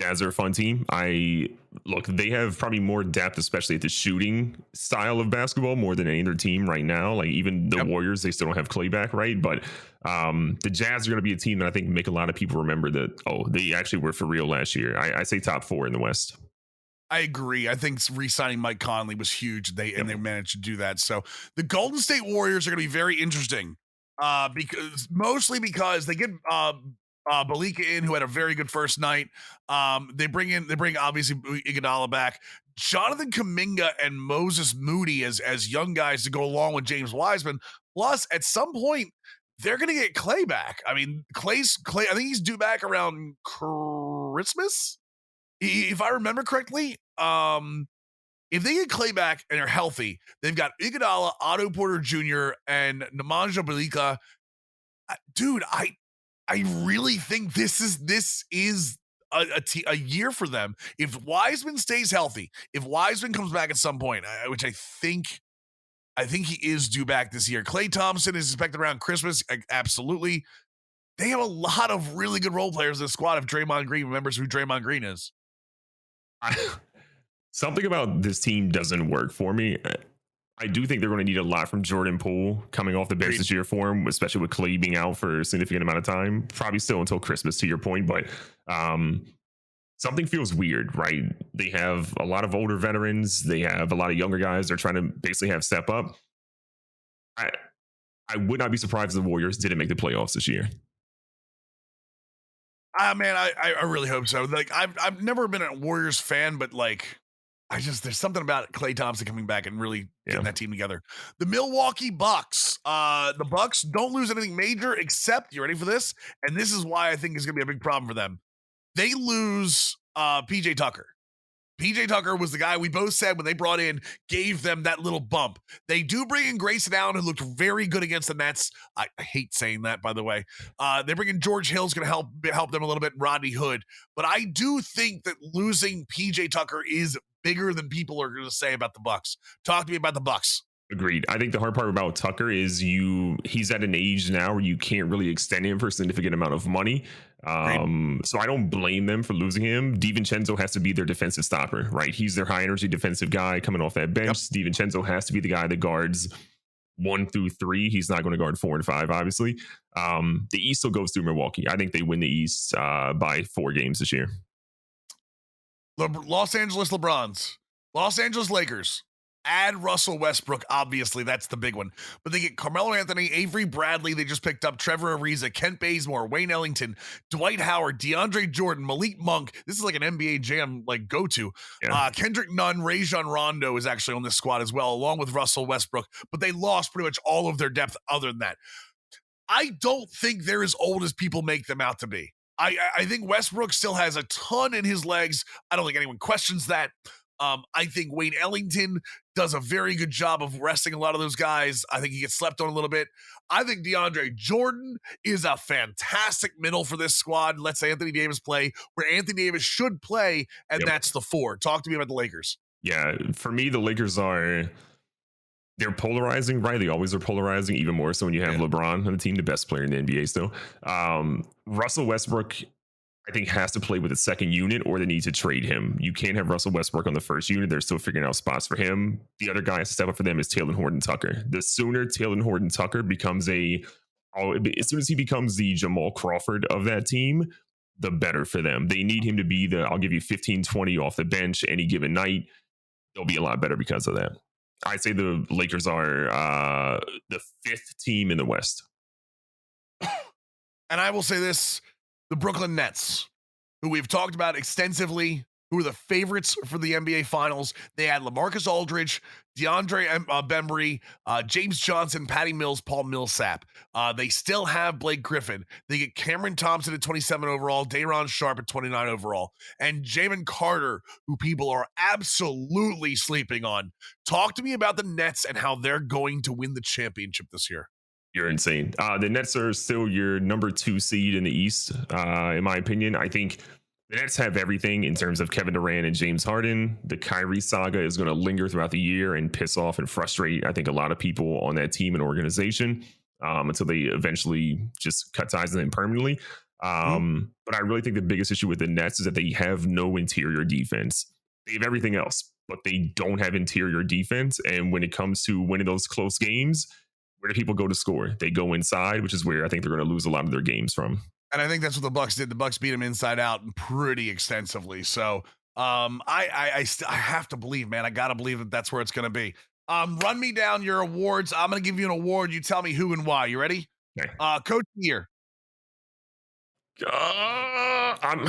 Jazz are a fun team. They have probably more depth, especially at the shooting style of basketball, more than any other team right now. Like even the Warriors, they still don't have Clay back, right? But the Jazz are going to be a team that I think make a lot of people remember that, they actually were for real last year. I say top 4 in the West. I agree. I think re-signing Mike Conley was huge. And they managed to do that. So the Golden State Warriors are going to be very interesting because they get Balika in, who had a very good first night. They bring obviously Iguodala back, Jonathan Kuminga and Moses Moody as young guys to go along with James Wiseman. Plus, at some point, they're going to get Clay back. I mean, Clay. I think he's due back around Christmas, if I remember correctly. If they get Clay back and are healthy, they've got Iguodala, Otto Porter Jr., and Nemanja Bjelica. Dude, I really think this is a year for them. If Wiseman stays healthy, if Wiseman comes back at some point, which I think he is due back this year. Klay Thompson is expected around Christmas. Absolutely. they have a lot of really good role players in the squad if Draymond Green remembers who Draymond Green is. Something about this team doesn't work for me. I do think they're going to need a lot from Jordan Poole coming off the bench this year for him, especially with Clay being out for a significant amount of time. Probably still until Christmas, to your point, but something feels weird, right? They have a lot of older veterans. They have a lot of younger guys. They're trying to basically have step up. I would not be surprised if the Warriors didn't make the playoffs this year. Man, I really hope so. Like, I've never been a Warriors fan, but like, there's something about Klay Thompson coming back and really getting that team together. The Milwaukee Bucks. The Bucks don't lose anything major except, you ready for this? And this is why I think it's going to be a big problem for them. They lose PJ Tucker. PJ Tucker was the guy we both said when they brought in, gave them that little bump. They do bring in Grayson Allen, who looked very good against the Nets. I hate saying that, by the way. They bring in George Hill's going to help them a little bit, Rodney Hood. But I do think that losing PJ Tucker is bigger than people are going to say about the Bucks. Talk to me about the Bucks. Agreed. I think the hard part about Tucker is he's at an age now where you can't really extend him for a significant amount of money. So I don't blame them for losing him. DiVincenzo has to be their defensive stopper, right? He's their high energy defensive guy coming off that bench. Yep. DiVincenzo has to be the guy that guards 1 through 3. He's not going to guard 4 and 5, obviously. The East still goes through Milwaukee. I think they win the East by 4 games this year. Los Angeles LeBrons, Los Angeles Lakers. Add Russell Westbrook, obviously, that's the big one. But they get Carmelo Anthony, Avery Bradley, they just picked up Trevor Ariza, Kent Bazemore, Wayne Ellington, Dwight Howard, DeAndre Jordan, Malik Monk. This is like an NBA Jam go-to. Yeah. Kendrick Nunn, Rajon Rondo is actually on this squad as well, along with Russell Westbrook. But they lost pretty much all of their depth other than that. I don't think they're as old as people make them out to be. I think Westbrook still has a ton in his legs. I don't think anyone questions that. I think Wayne Ellington does a very good job of resting a lot of those guys. I think he gets slept on a little bit. I think DeAndre Jordan is a fantastic middle for this squad. Let's say Anthony Davis play where Anthony Davis should play, and that's the 4. Talk to me about the Lakers. Yeah, for me, the Lakers they're polarizing, right? They always are polarizing, even more so when you have LeBron on the team, the best player in the NBA still. Russell Westbrook, I think, has to play with a second unit or they need to trade him. You can't have Russell Westbrook on the first unit. They're still figuring out spots for him. The other guy to step up for them is Talen Horton-Tucker. The sooner Talen Horton-Tucker becomes as soon as he becomes the Jamal Crawford of that team, the better for them. They need him to be I'll give you 15, 20 off the bench any given night. They'll be a lot better because of that. I'd say the Lakers are the 5th team in the West. And I will say this, the Brooklyn Nets, who we've talked about extensively, who are the favorites for the NBA Finals. They had LaMarcus Aldridge, DeAndre Bembry, James Johnson, Patty Mills, Paul Millsap. They still have Blake Griffin. They get Cameron Thompson at 27 overall, Day'Ron Sharpe at 29 overall, and Jamin Carter, who people are absolutely sleeping on. Talk to me about the Nets and how they're going to win the championship this year. You're insane. The Nets are still your number 2 seed in the East, in my opinion. I think the Nets have everything in terms of Kevin Durant and James Harden. The Kyrie saga is going to linger throughout the year and piss off and frustrate, I think, a lot of people on that team and organization until they eventually just cut ties with them permanently. But I really think the biggest issue with the Nets is that they have no interior defense. They have everything else, but they don't have interior defense. And when it comes to winning those close games, where do people go to score? They go inside, which is where I think they're going to lose a lot of their games from. And I think that's what the Bucks did. The Bucks beat them inside out pretty extensively. So I have to believe, man. I got to believe that that's where it's going to be. Run me down your awards. I'm going to give you an award. You tell me who and why. You ready? Okay. Coach of the year. I'm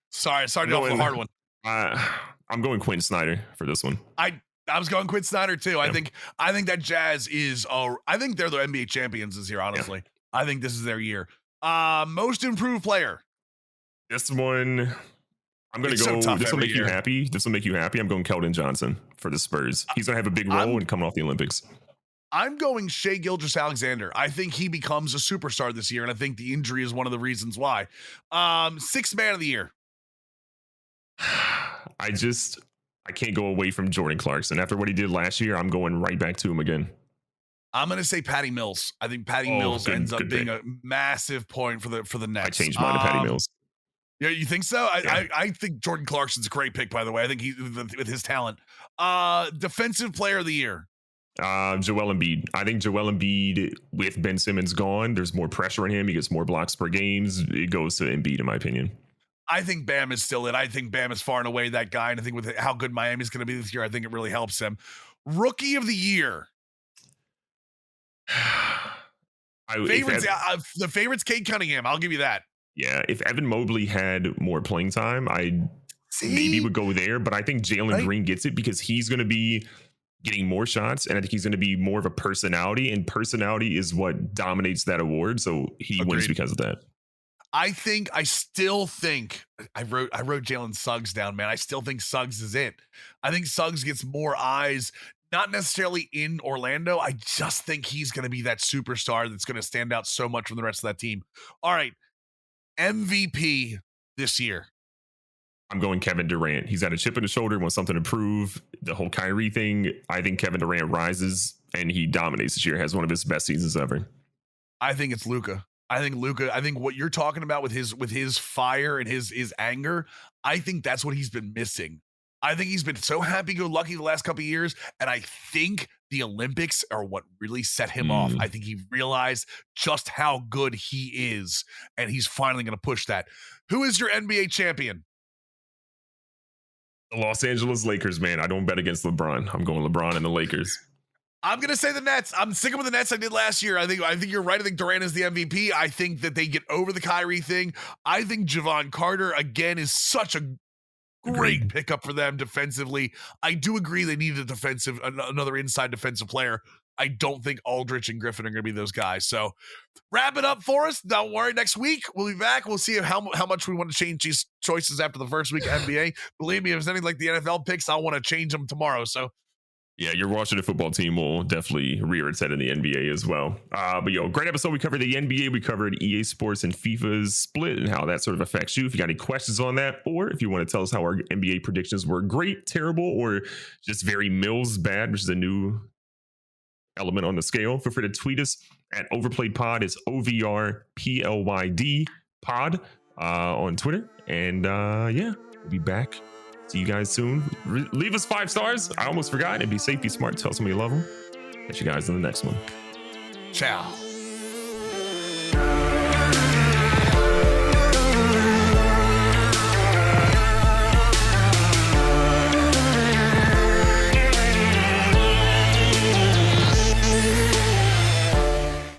sorry to off the hard one. I'm going Quinn Snyder for this one. I was going Quinn Snyder too. Yeah. I think that Jazz is. I think they're the NBA champions this year. Honestly, I think this is their year. Most improved player. This one, I'm going to go. So this will make you happy. This will make you happy. I'm going Keldon Johnson for the Spurs. He's going to have a big role in coming off the Olympics. I'm going Shai Gilgeous-Alexander. I think he becomes a superstar this year, and I think the injury is one of the reasons why. 6th man of the year. I can't go away from Jordan Clarkson. After what he did last year, I'm going right back to him again. I'm going to say Patty Mills. I think Patty Mills ends up being a massive point for the Nets. I changed mine to Patty Mills. Yeah, you think so? I think Jordan Clarkson's a great pick, by the way. I think he with his talent. Defensive player of the year. Joel Embiid. I think Joel Embiid, with Ben Simmons gone, there's more pressure on him. He gets more blocks per games. It goes to Embiid, in my opinion. I think Bam is still it. I think Bam is far and away that guy. And I think with how good Miami's going to be this year, I think it really helps him. Rookie of the year. The favorite's Cade Cunningham. I'll give you that. Yeah, if Evan Mobley had more playing time, I maybe would go there. But I think Jalen Green gets it because he's going to be getting more shots, and I think he's going to be more of a personality, and personality is what dominates that award. So he wins because of that. I still think I wrote Jalen Suggs down, man. I still think Suggs is it. I think Suggs gets more eyes, not necessarily in Orlando. I just think he's going to be that superstar that's going to stand out so much from the rest of that team. All right. MVP this year. I'm going Kevin Durant. He's got a chip in his shoulder, wants something to prove. The whole Kyrie thing. I think Kevin Durant rises and he dominates this year. Has one of his best seasons ever. I think it's Luka. I think what you're talking about with his fire and his anger, I think that's what he's been missing. I think he's been so happy-go-lucky the last couple of years, and I think the Olympics are what really set him off. I think he realized just how good he is, and he's finally going to push that. Who is your NBA champion? The Los Angeles Lakers, man. I don't bet against LeBron. I'm going LeBron and the Lakers. I'm going to say the Nets. I'm sticking with the Nets I did last year. I think you're right. I think Durant is the MVP. I think that they get over the Kyrie thing. I think Javon Carter, again, is such a great pickup for them defensively. I do agree they need another inside defensive player. I don't think Aldridge and Griffin are going to be those guys. So wrap it up for us. Don't worry. Next week, we'll be back. We'll see how much we want to change these choices after the first week of NBA. Believe me, if it's anything like the NFL picks, I'll want to change them tomorrow. So yeah, your Washington football team will definitely rear its head in the NBA as well. But great episode. We covered the NBA. We covered EA Sports and FIFA's split and how that sort of affects you. If you got any questions on that, or if you want to tell us how our NBA predictions were great, terrible, or just very Mills bad, which is a new element on the scale, feel free to tweet us at Overplayed Pod. It's OVRPLYD pod on Twitter. And we'll be back. See you guys soon. Leave us 5 stars. I almost forgot. And be safe, be smart. Tell somebody you love them. Catch you guys in the next one. Ciao.